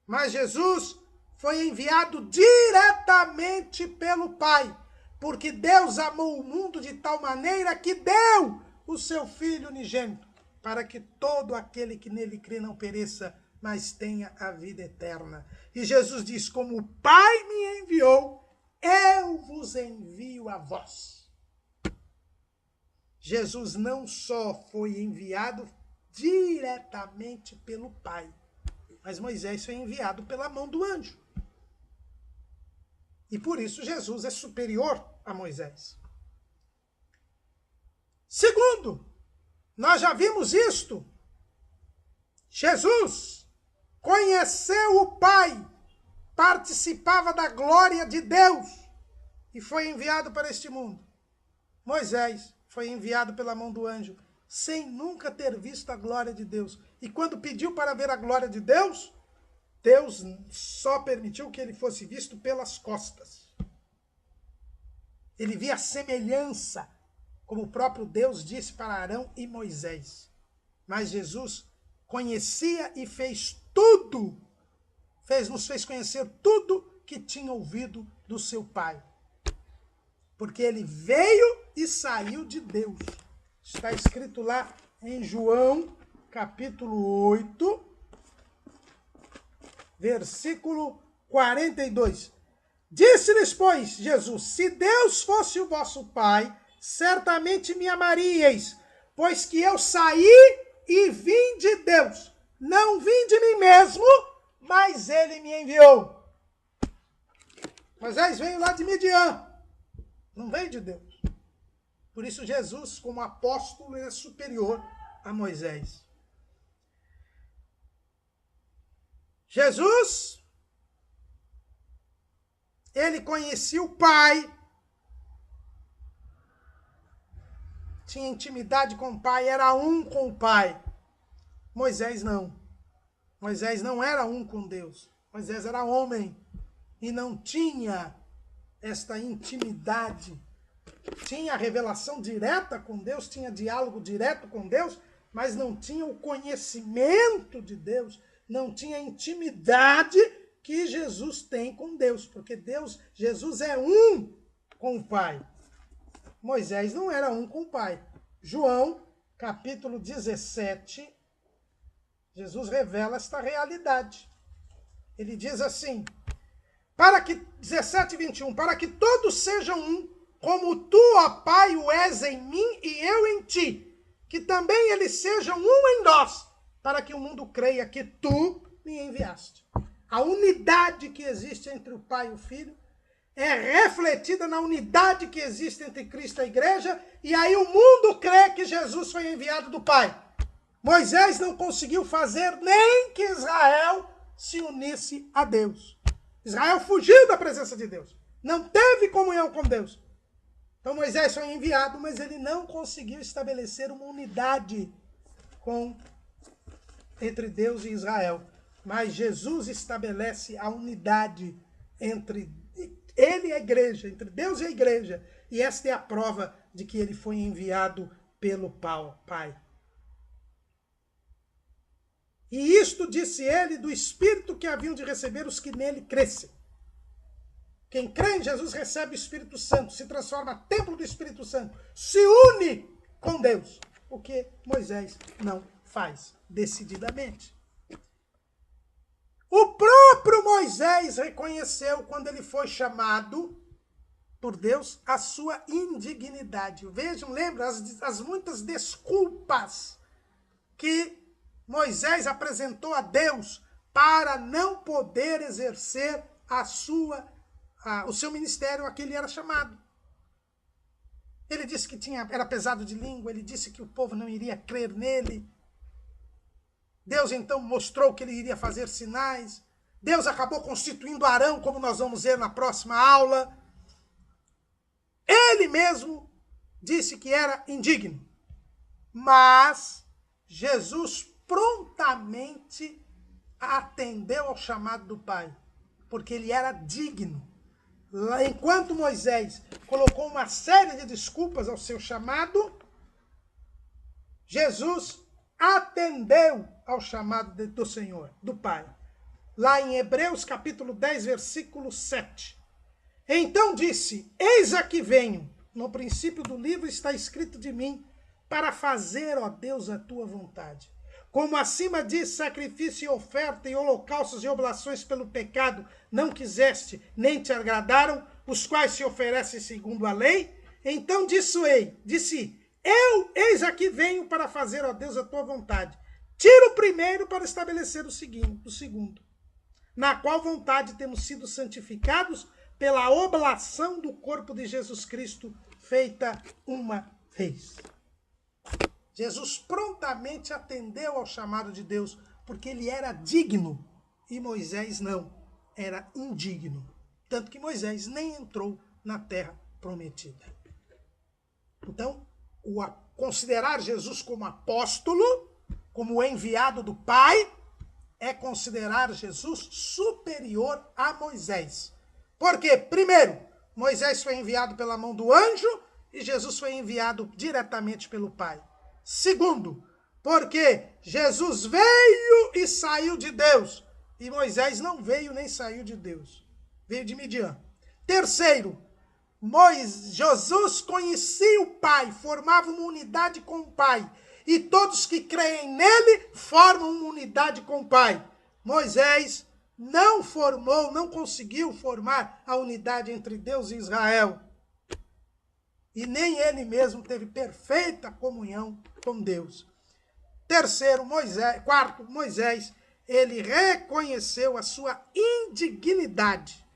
Mas Jesus foi enviado diretamente pelo Pai, porque Deus amou o mundo de tal maneira que deu o seu Filho unigênito, para que todo aquele que nele crê não pereça, mas tenha a vida eterna. E Jesus diz: como o Pai me enviou, eu vos envio a vós. Jesus não só foi enviado diretamente pelo Pai, mas Moisés foi enviado pela mão do anjo. E por isso Jesus é superior a Moisés. Segundo, nós já vimos isto. Jesus conheceu o Pai, participava da glória de Deus e foi enviado para este mundo. Moisés foi enviado pela mão do anjo, sem nunca ter visto a glória de Deus. E quando pediu para ver a glória de Deus, Deus só permitiu que ele fosse visto pelas costas. Ele via a semelhança, como o próprio Deus disse para Arão e Moisés. Mas Jesus conhecia e fez tudo, nos fez conhecer tudo que tinha ouvido do seu Pai. Porque ele veio e saiu de Deus. Está escrito lá em João, capítulo 8, versículo 42. Disse-lhes, pois, Jesus: se Deus fosse o vosso Pai, certamente me amaríeis, pois que eu saí e vim de Deus. Não vim de mim mesmo, mas ele me enviou. Moisés veio lá de Midian, não veio de Deus. Por isso Jesus, como apóstolo, é superior a Moisés. Jesus, ele conhecia o Pai, tinha intimidade com o Pai, era um com o Pai. Moisés não. Moisés não era um com Deus. Moisés era homem e não tinha esta intimidade. Tinha a revelação direta com Deus, tinha diálogo direto com Deus, mas não tinha o conhecimento de Deus, não tinha a intimidade que Jesus tem com Deus, porque Jesus é um com o Pai. Moisés não era um com o Pai. João, capítulo 17, Jesus revela esta realidade. Ele diz assim, 17:21, para que todos sejam um, como tu, ó Pai, o és em mim e eu em ti, que também eles sejam um em nós, para que o mundo creia que tu me enviaste. A unidade que existe entre o Pai e o Filho é refletida na unidade que existe entre Cristo e a igreja, e aí o mundo crê que Jesus foi enviado do Pai. Moisés não conseguiu fazer nem que Israel se unisse a Deus. Israel fugiu da presença de Deus. Não teve comunhão com Deus. Então Moisés foi enviado, mas ele não conseguiu estabelecer uma unidade entre Deus e Israel. Mas Jesus estabelece a unidade entre ele e a igreja, entre Deus e a igreja. E esta é a prova de que ele foi enviado pelo Pai. E isto disse ele do Espírito que haviam de receber os que nele crescem. Quem crê em Jesus recebe o Espírito Santo, se transforma templo do Espírito Santo, se une com Deus, o que Moisés não faz decididamente. O próprio Moisés reconheceu, quando ele foi chamado por Deus, a sua indignidade. Vejam, lembram as muitas desculpas que Moisés apresentou a Deus para não poder exercer o seu ministério a que ele era chamado. Ele disse que era pesado de língua, ele disse que o povo não iria crer nele. Deus então mostrou que ele iria fazer sinais. Deus acabou constituindo Arão, como nós vamos ver na próxima aula. Ele mesmo disse que era indigno. Mas Jesus prontamente atendeu ao chamado do Pai, porque ele era digno. Enquanto Moisés colocou uma série de desculpas ao seu chamado, Jesus atendeu ao chamado do Senhor, do Pai. Lá em Hebreus capítulo 10, versículo 7. Então disse, eis aqui venho. No princípio do livro está escrito de mim, para fazer, ó Deus, a tua vontade. Como acima diz, sacrifício e oferta e holocaustos e oblações pelo pecado não quiseste, nem te agradaram, os quais se oferecem segundo a lei. Então disse, eis aqui venho para fazer, ó Deus, a tua vontade. Tira o primeiro para estabelecer o segundo, na qual vontade temos sido santificados pela oblação do corpo de Jesus Cristo, feita uma vez. Jesus prontamente atendeu ao chamado de Deus, porque ele era digno, e Moisés não, era indigno. Tanto que Moisés nem entrou na terra prometida. Então, considerar Jesus como apóstolo, como enviado do Pai, é considerar Jesus superior a Moisés. Por quê? Primeiro, Moisés foi enviado pela mão do anjo e Jesus foi enviado diretamente pelo Pai. Segundo, porque Jesus veio e saiu de Deus, e Moisés não veio nem saiu de Deus, veio de Midian. Terceiro, Jesus conhecia o Pai, formava uma unidade com o Pai, e todos que creem nele formam uma unidade com o Pai. Moisés não conseguiu formar a unidade entre Deus e Israel. E nem ele mesmo teve perfeita comunhão com Deus. Quarto, Moisés, ele reconheceu a sua indignidade,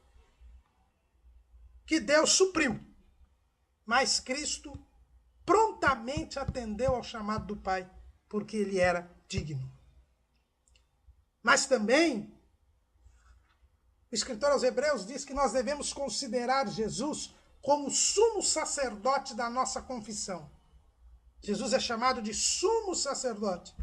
que Deus supriu. Mas Cristo prontamente atendeu ao chamado do Pai, porque ele era digno. Mas também, o escritor aos Hebreus diz que nós devemos considerar Jesus como sumo sacerdote da nossa confissão. Jesus é chamado de sumo sacerdote.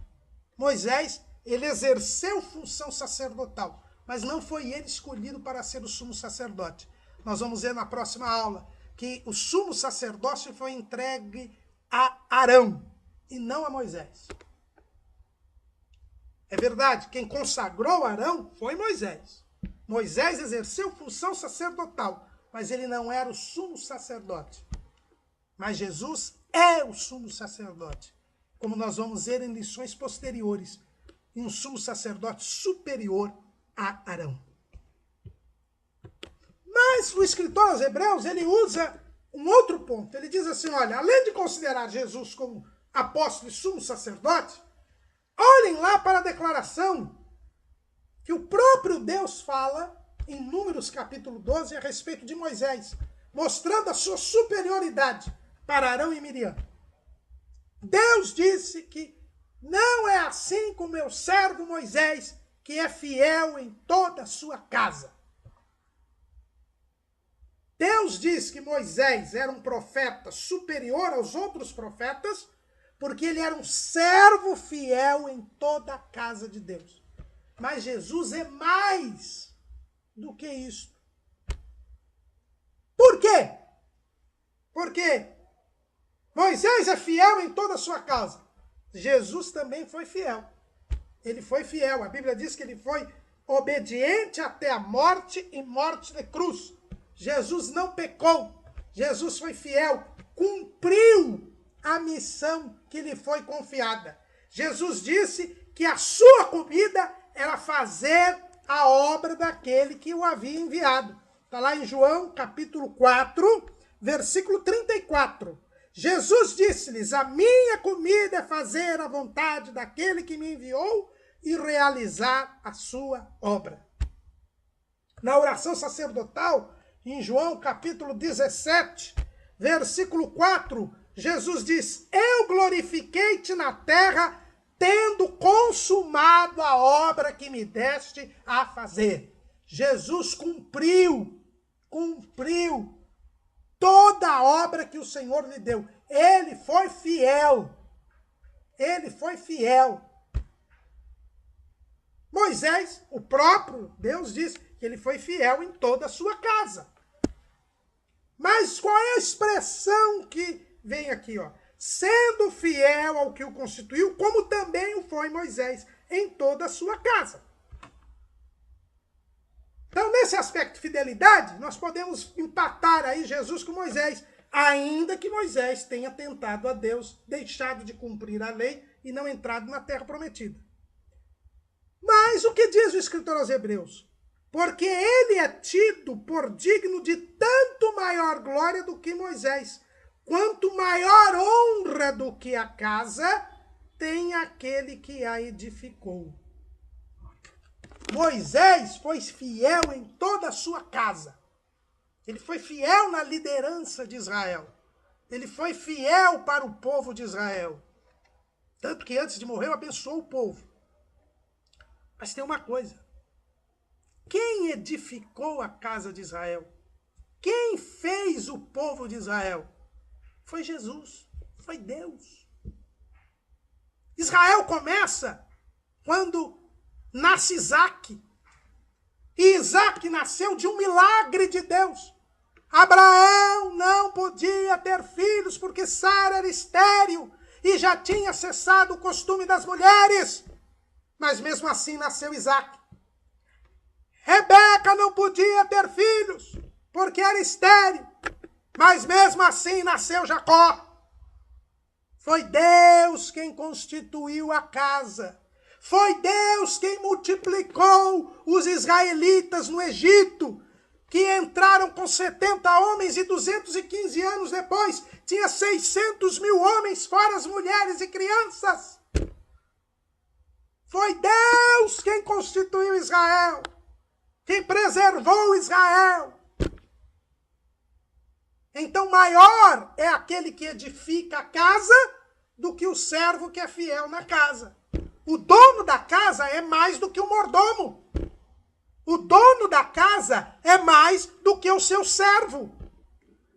Moisés, ele exerceu função sacerdotal, mas não foi ele escolhido para ser o sumo sacerdote. Nós vamos ver na próxima aula que o sumo sacerdócio foi entregue a Arão e não a Moisés. É verdade, quem consagrou Arão foi Moisés. Moisés exerceu função sacerdotal, mas ele não era o sumo sacerdote. Mas Jesus é o sumo sacerdote, como nós vamos ver em lições posteriores, em um sumo sacerdote superior a Arão. Mas o escritor aos Hebreus, ele usa um outro ponto. Ele diz assim, olha, além de considerar Jesus como apóstolo e sumo sacerdote, Olhem lá para a declaração que o próprio Deus fala em Números capítulo 12 a respeito de Moisés, mostrando a sua superioridade para Arão e Miriam. Deus disse que não é assim com meu servo Moisés, que é fiel em toda a sua casa. Deus diz que Moisés era um profeta superior aos outros profetas, porque ele era um servo fiel em toda a casa de Deus. Mas Jesus é mais do que isso. Por quê? Porque Moisés é fiel em toda a sua casa. Jesus também foi fiel. Ele foi fiel. A Bíblia diz que ele foi obediente até a morte e morte de cruz. Jesus não pecou. Jesus foi fiel. Cumpriu a missão que lhe foi confiada. Jesus disse que a sua comida era fazer a obra daquele que o havia enviado. Está lá em João, capítulo 4, versículo 34. Jesus disse-lhes, a minha comida é fazer a vontade daquele que me enviou e realizar a sua obra. Na oração sacerdotal, em João, capítulo 17, versículo 4, Jesus diz, eu glorifiquei-te na terra, tendo consumado a obra que me deste a fazer. Jesus cumpriu toda a obra que o Senhor lhe deu. Ele foi fiel. Ele foi fiel. Moisés, o próprio Deus diz que ele foi fiel em toda a sua casa. Mas qual é a expressão que vem aqui, ó? Sendo fiel ao que o constituiu, como também o foi Moisés em toda a sua casa. Então, nesse aspecto de fidelidade, nós podemos empatar aí Jesus com Moisés, ainda que Moisés tenha tentado a Deus, deixado de cumprir a lei e não entrado na terra prometida. Mas o que diz o escritor aos Hebreus? Porque ele é tido por digno de tanto maior glória do que Moisés, quanto maior honra do que a casa tem aquele que a edificou. Moisés foi fiel em toda a sua casa. Ele foi fiel na liderança de Israel. Ele foi fiel para o povo de Israel. Tanto que antes de morrer abençoou o povo. Mas tem uma coisa. Quem edificou a casa de Israel? Quem fez o povo de Israel? Foi Jesus. Foi Deus. Israel começa quando nasce Isaac. E Isaac nasceu de um milagre de Deus. Abraão não podia ter filhos porque Sara era estéril e já tinha cessado o costume das mulheres. Mas mesmo assim nasceu Isaac. Rebeca não podia ter filhos porque era estéril. Mas mesmo assim nasceu Jacó. Foi Deus quem constituiu a casa. Foi Deus quem multiplicou os israelitas no Egito, que entraram com 70 homens e 215 anos depois tinha 600 mil homens, fora as mulheres e crianças. Foi Deus quem constituiu Israel, quem preservou Israel. Então maior é aquele que edifica a casa do que o servo que é fiel na casa. O dono da casa é mais do que o mordomo. O dono da casa é mais do que o seu servo.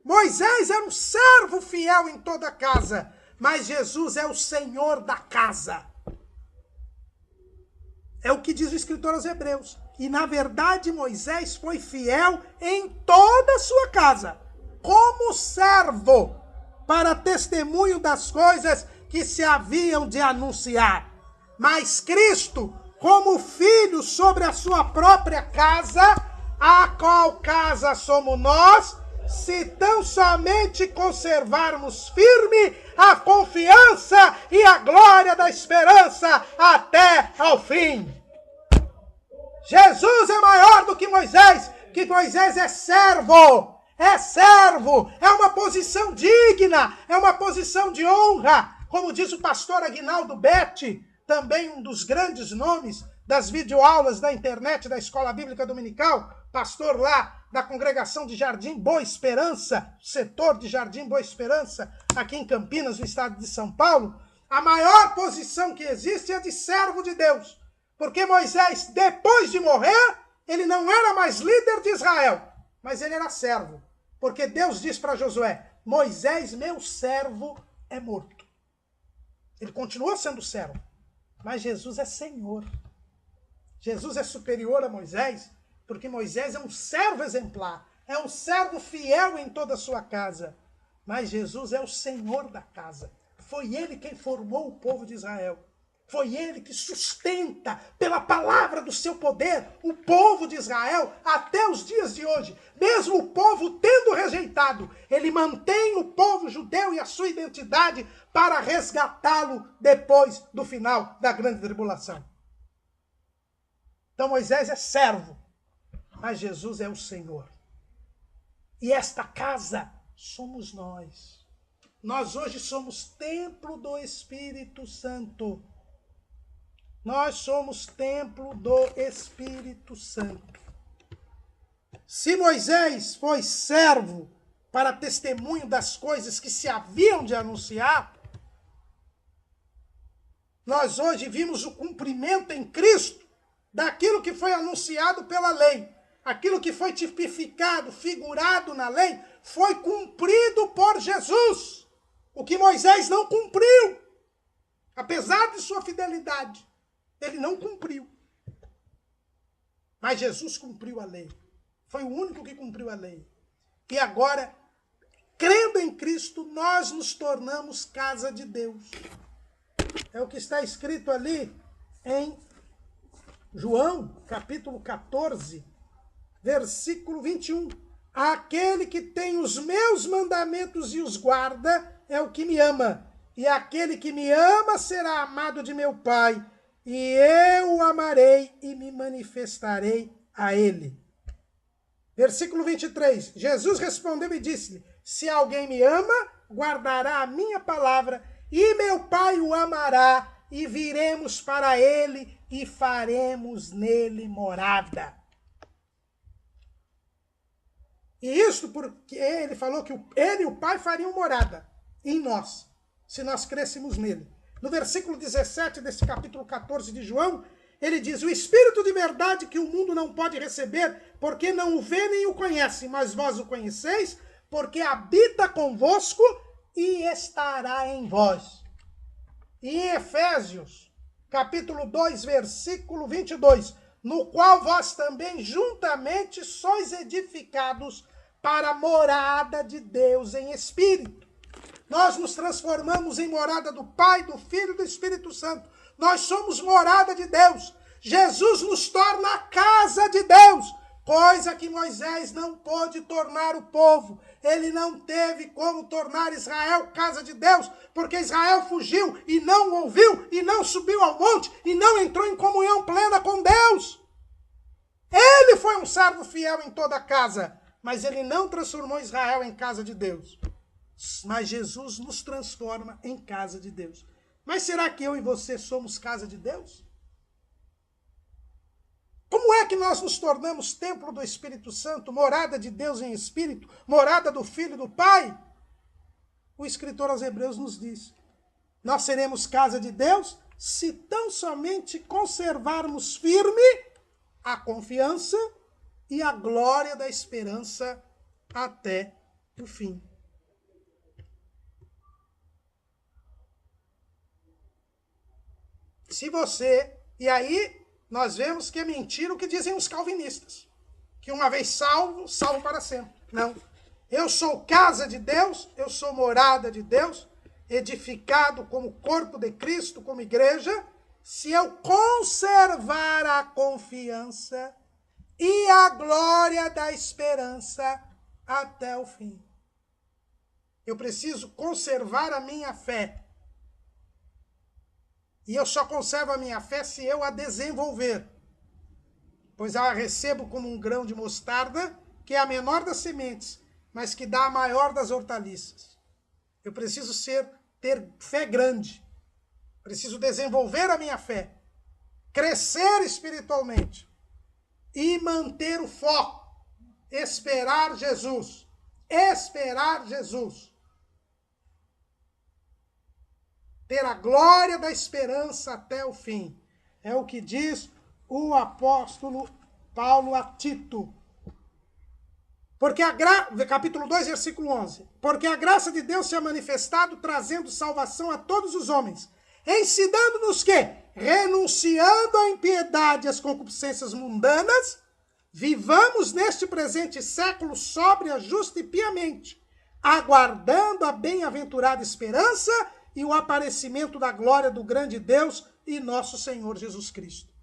Moisés era um servo fiel em toda a casa, mas Jesus é o Senhor da casa. É o que diz o escritor aos Hebreus. E na verdade Moisés foi fiel em toda a sua casa, como servo, para testemunho das coisas que se haviam de anunciar. Mas Cristo, como filho sobre a sua própria casa, a qual casa somos nós, se tão somente conservarmos firme a confiança e a glória da esperança até ao fim. Jesus é maior do que Moisés é servo. É servo, é uma posição digna, é uma posição de honra. Como diz o pastor Aguinaldo Betti, também um dos grandes nomes das videoaulas da internet da Escola Bíblica Dominical, pastor lá da congregação de Jardim Boa Esperança, setor de Jardim Boa Esperança, aqui em Campinas, no estado de São Paulo. A maior posição que existe é a de servo de Deus, porque Moisés, depois de morrer, ele não era mais líder de Israel, mas ele era servo, porque Deus diz para Josué: Moisés, meu servo, é morto. Ele continuou sendo servo, mas Jesus é Senhor. Jesus é superior a Moisés, porque Moisés é um servo exemplar, é um servo fiel em toda a sua casa. Mas Jesus é o Senhor da casa. Foi ele quem formou o povo de Israel. Foi ele que sustenta, pela palavra do seu poder, o povo de Israel até os dias de hoje. Mesmo o povo tendo rejeitado, ele mantém o povo judeu e a sua identidade para resgatá-lo depois do final da grande tribulação. Então Moisés é servo, mas Jesus é o Senhor. E esta casa somos nós. Nós hoje somos templo do Espírito Santo. Nós somos templo do Espírito Santo. Se Moisés foi servo para testemunho das coisas que se haviam de anunciar, nós hoje vimos o cumprimento em Cristo daquilo que foi anunciado pela lei. Aquilo que foi tipificado, figurado na lei, foi cumprido por Jesus. O que Moisés não cumpriu. Apesar de sua fidelidade, ele não cumpriu. Mas Jesus cumpriu a lei. Foi o único que cumpriu a lei. E agora, crendo em Cristo, nós nos tornamos casa de Deus. É o que está escrito ali em João, capítulo 14, versículo 21. Aquele que tem os meus mandamentos e os guarda é o que me ama. E aquele que me ama será amado de meu Pai. E eu o amarei e me manifestarei a ele. Versículo 23. Jesus respondeu e disse-lhe: se alguém me ama, guardará a minha palavra, e meu Pai o amará, e viremos para ele e faremos nele morada. E isto porque ele falou que ele e o Pai fariam morada em nós, se nós crêssemos nele. No versículo 17 desse capítulo 14 de João, ele diz: o Espírito de verdade que o mundo não pode receber, porque não o vê nem o conhece, mas vós o conheceis, porque habita convosco e estará em vós. E em Efésios, capítulo 2, versículo 22, no qual vós também juntamente sois edificados para a morada de Deus em Espírito. Nós nos transformamos em morada do Pai, do Filho e do Espírito Santo. Nós somos morada de Deus. Jesus nos torna a casa de Deus, coisa que Moisés não pôde tornar o povo. Ele não teve como tornar Israel casa de Deus, porque Israel fugiu e não ouviu, e não subiu ao monte, e não entrou em comunhão plena com Deus. Ele foi um servo fiel em toda a casa, mas ele não transformou Israel em casa de Deus. Mas Jesus nos transforma em casa de Deus. Mas será que eu e você somos casa de Deus? Como é que nós nos tornamos templo do Espírito Santo, morada de Deus em Espírito, morada do Filho e do Pai? O escritor aos Hebreus nos diz: nós seremos casa de Deus se tão somente conservarmos firme a confiança e a glória da esperança até o fim. Se você... E aí nós vemos que é mentira o que dizem os calvinistas, que uma vez salvo, salvo para sempre. Não. Eu sou casa de Deus, eu sou morada de Deus, edificado como corpo de Cristo, como igreja, se eu conservar a confiança e a glória da esperança até o fim. Eu preciso conservar a minha fé. E eu só conservo a minha fé se eu a desenvolver. Pois eu a recebo como um grão de mostarda, que é a menor das sementes, mas que dá a maior das hortaliças. Eu preciso ter fé grande. Preciso desenvolver a minha fé, crescer espiritualmente e manter o foco. Esperar Jesus. Esperar Jesus. Ter a glória da esperança até o fim. É o que diz o apóstolo Paulo a Tito. Capítulo 2, versículo 11. Porque a graça de Deus se é manifestado, trazendo salvação a todos os homens, ensinando-nos que, renunciando à impiedade e às concupiscências mundanas, vivamos neste presente século sóbria, justa e piamente, aguardando a bem-aventurada esperança e o aparecimento da glória do grande Deus e nosso Senhor Jesus Cristo.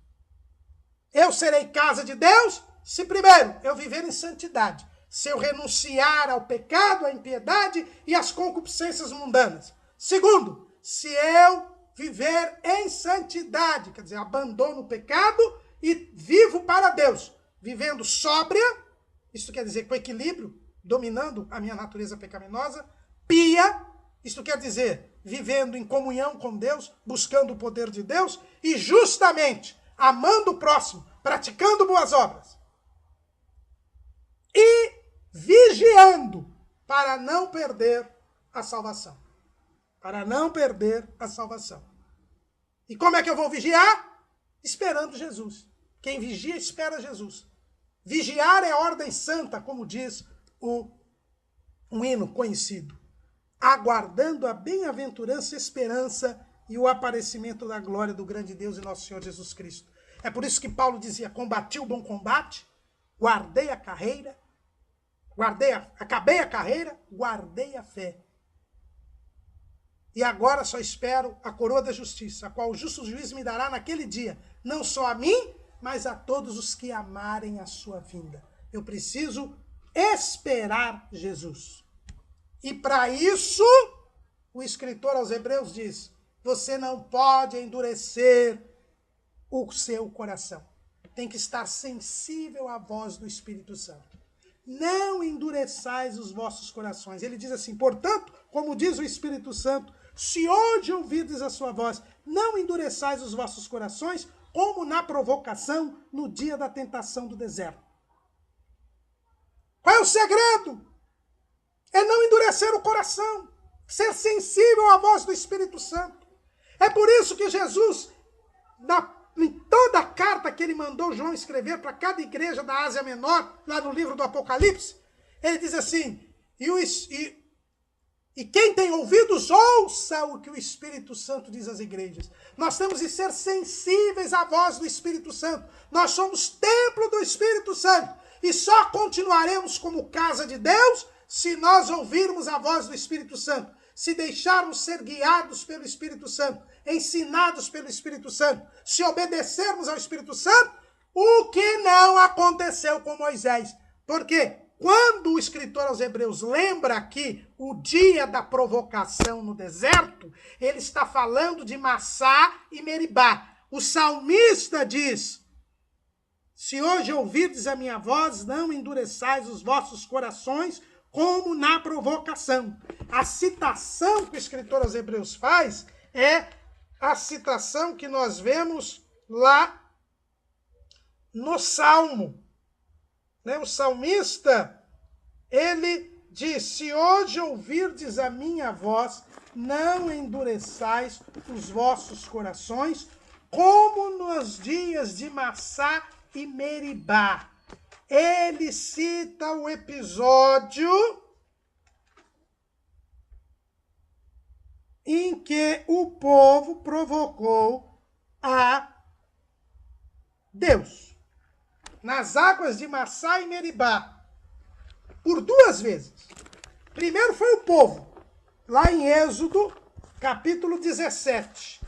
Eu serei casa de Deus se primeiro eu viver em santidade, se eu renunciar ao pecado, à impiedade e às concupiscências mundanas. Segundo, se eu viver em santidade, quer dizer, abandono o pecado e vivo para Deus, vivendo sóbria, isso quer dizer com equilíbrio, dominando a minha natureza pecaminosa, pia, isto quer dizer vivendo em comunhão com Deus, buscando o poder de Deus e justamente amando o próximo, praticando boas obras. E vigiando para não perder a salvação. Para não perder a salvação. E como é que eu vou vigiar? Esperando Jesus. Quem vigia, espera Jesus. Vigiar é ordem santa, como diz um hino conhecido. Aguardando a bem-aventurança, esperança e o aparecimento da glória do grande Deus e nosso Senhor Jesus Cristo. É por isso que Paulo dizia, combati o bom combate, guardei a carreira, acabei a carreira, guardei a fé. E agora só espero a coroa da justiça, a qual o justo juiz me dará naquele dia, não só a mim, mas a todos os que amarem a sua vinda. Eu preciso esperar Jesus. E para isso, o escritor aos Hebreus diz, você não pode endurecer o seu coração. Tem que estar sensível à voz do Espírito Santo. Não endureçais os vossos corações. Ele diz assim, portanto, como diz o Espírito Santo, se hoje ouvirdes a sua voz, não endureçais os vossos corações, como na provocação no dia da tentação do deserto. Qual é o segredo? É não endurecer o coração, ser sensível à voz do Espírito Santo. É por isso que Jesus, em toda a carta que ele mandou João escrever para cada igreja da Ásia Menor, lá no livro do Apocalipse, ele diz assim, e quem tem ouvidos, ouça o que o Espírito Santo diz às igrejas. Nós temos de ser sensíveis à voz do Espírito Santo. Nós somos templo do Espírito Santo. E só continuaremos como casa de Deus se nós ouvirmos a voz do Espírito Santo. Se deixarmos ser guiados pelo Espírito Santo, ensinados pelo Espírito Santo, se obedecermos ao Espírito Santo, o que não aconteceu com Moisés. Porque quando o escritor aos Hebreus lembra aqui o dia da provocação no deserto, ele está falando de Massá e Meribá. O salmista diz, se hoje ouvirdes a minha voz, não endureçais os vossos corações, como na provocação. A citação que o escritor aos Hebreus faz é a citação que nós vemos lá no Salmo. O salmista, ele diz, se hoje ouvirdes a minha voz, não endureçais os vossos corações, como nos dias de Massá e Meribá. Ele cita o episódio em que o povo provocou a Deus. Nas águas de Massá e Meribá, por 2 vezes. Primeiro foi o povo, lá em Êxodo, capítulo 17.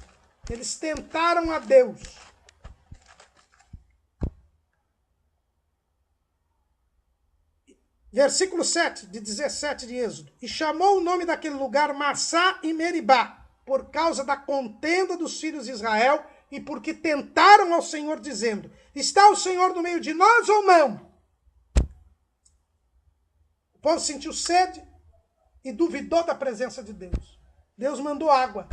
Eles tentaram a Deus. Versículo 7, de 17 de Êxodo. E chamou o nome daquele lugar Massá e Meribá, por causa da contenda dos filhos de Israel, e porque tentaram ao Senhor, dizendo, está o Senhor no meio de nós ou não? O povo sentiu sede e duvidou da presença de Deus. Deus mandou água,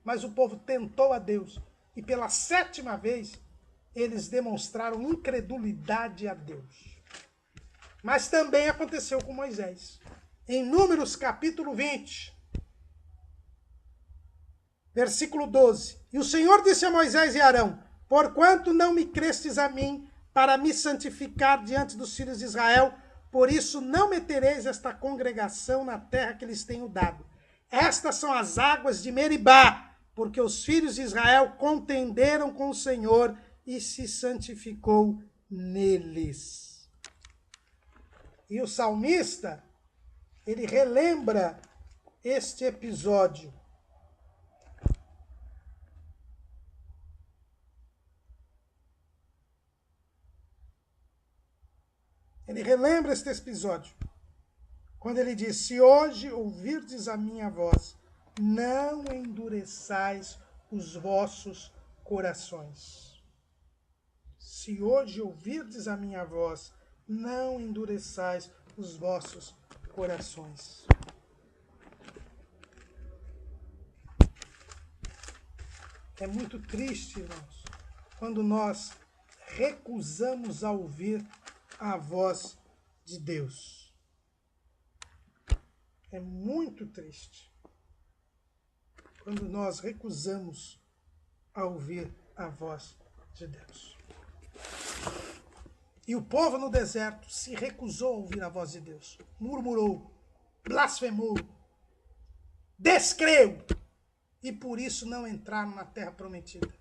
Mas o povo tentou a Deus. E pela 7ª vez, eles demonstraram incredulidade a Deus. Mas também aconteceu com Moisés. Em Números capítulo 20, versículo 12. E o Senhor disse a Moisés e Arão: porquanto não me crestes a mim para me santificar diante dos filhos de Israel, por isso não metereis esta congregação na terra que lhes tenho dado. Estas são as águas de Meribá, porque os filhos de Israel contenderam com o Senhor e se santificou neles. E o salmista, ele relembra este episódio. Ele relembra este episódio, quando ele diz: se hoje ouvirdes a minha voz, não endureçais os vossos corações. Se hoje ouvirdes a minha voz, não endureçais os vossos corações. É muito triste, irmãos, quando nós recusamos a ouvir a voz de Deus. É muito triste quando nós recusamos a ouvir a voz de Deus. E o povo no deserto se recusou a ouvir a voz de Deus. Murmurou, blasfemou, descreu. E por isso não entraram na terra prometida.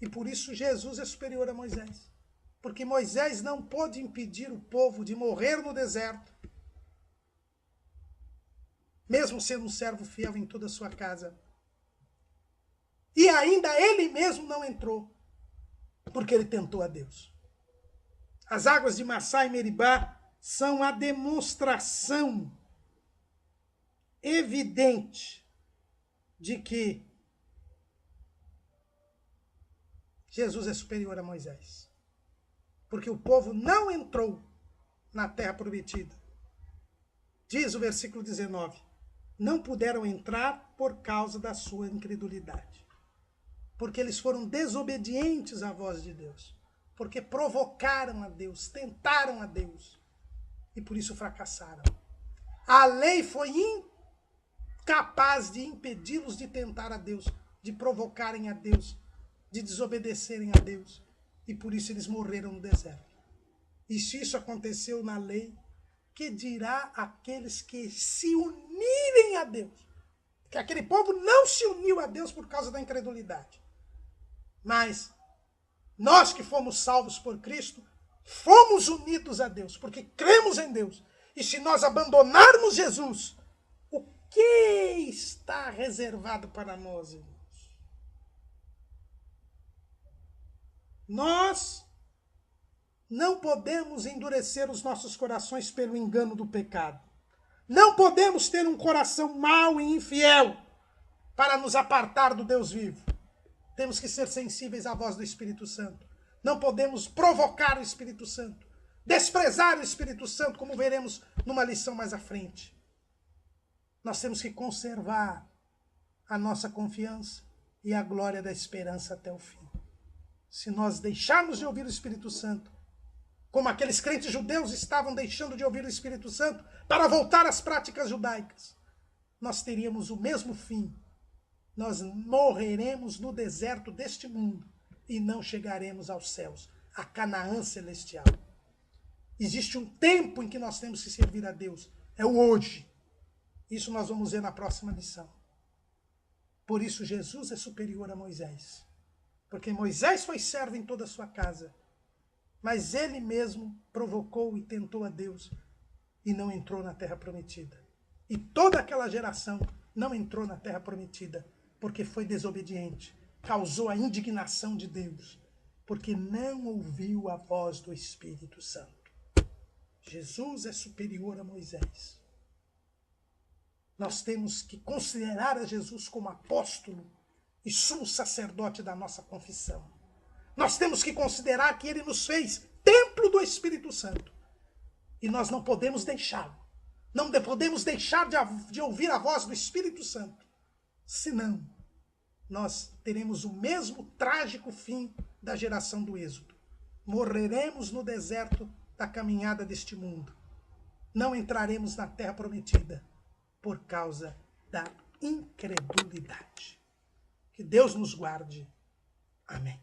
E por isso Jesus é superior a Moisés. Porque Moisés não pôde impedir o povo de morrer no deserto, mesmo sendo um servo fiel em toda a sua casa. E ainda ele mesmo não entrou, porque ele tentou a Deus. As águas de Massá e Meribá são a demonstração evidente de que Jesus é superior a Moisés. Porque o povo não entrou na terra prometida. Diz o versículo 19, não puderam entrar por causa da sua incredulidade. Porque eles foram desobedientes à voz de Deus. Porque provocaram a Deus, tentaram a Deus. E por isso fracassaram. A lei foi incapaz de impedi-los de tentar a Deus, de provocarem a Deus, de desobedecerem a Deus. E por isso eles morreram no deserto. E se isso aconteceu na lei, que dirá aqueles que se unirem a Deus? Que aquele povo não se uniu a Deus por causa da incredulidade. Mas nós que fomos salvos por Cristo, fomos unidos a Deus, porque cremos em Deus. E se nós abandonarmos Jesus, o que está reservado para nós, irmãos? Nós não podemos endurecer os nossos corações pelo engano do pecado. Não podemos ter um coração mau e infiel para nos apartar do Deus vivo. Temos que ser sensíveis à voz do Espírito Santo. Não podemos provocar o Espírito Santo, desprezar o Espírito Santo, como veremos numa lição mais à frente. Nós temos que conservar a nossa confiança e a glória da esperança até o fim. Se nós deixarmos de ouvir o Espírito Santo, como aqueles crentes judeus estavam deixando de ouvir o Espírito Santo para voltar às práticas judaicas, nós teríamos o mesmo fim. Nós morreremos no deserto deste mundo e não chegaremos aos céus, a Canaã celestial. Existe um tempo em que nós temos que servir a Deus. É o hoje. Isso nós vamos ver na próxima lição. Por isso Jesus é superior a Moisés. Porque Moisés foi servo em toda a sua casa, mas ele mesmo provocou e tentou a Deus e não entrou na terra prometida. E toda aquela geração não entrou na terra prometida, porque foi desobediente, causou a indignação de Deus, porque não ouviu a voz do Espírito Santo. Jesus é superior a Moisés. Nós temos que considerar a Jesus como apóstolo e sumo sacerdote da nossa confissão. Nós temos que considerar que ele nos fez templo do Espírito Santo. E nós não podemos deixá-lo. Não podemos deixar de ouvir a voz do Espírito Santo. Senão, nós teremos o mesmo trágico fim da geração do Êxodo. Morreremos no deserto da caminhada deste mundo. Não entraremos na terra prometida por causa da incredulidade. Que Deus nos guarde. Amém.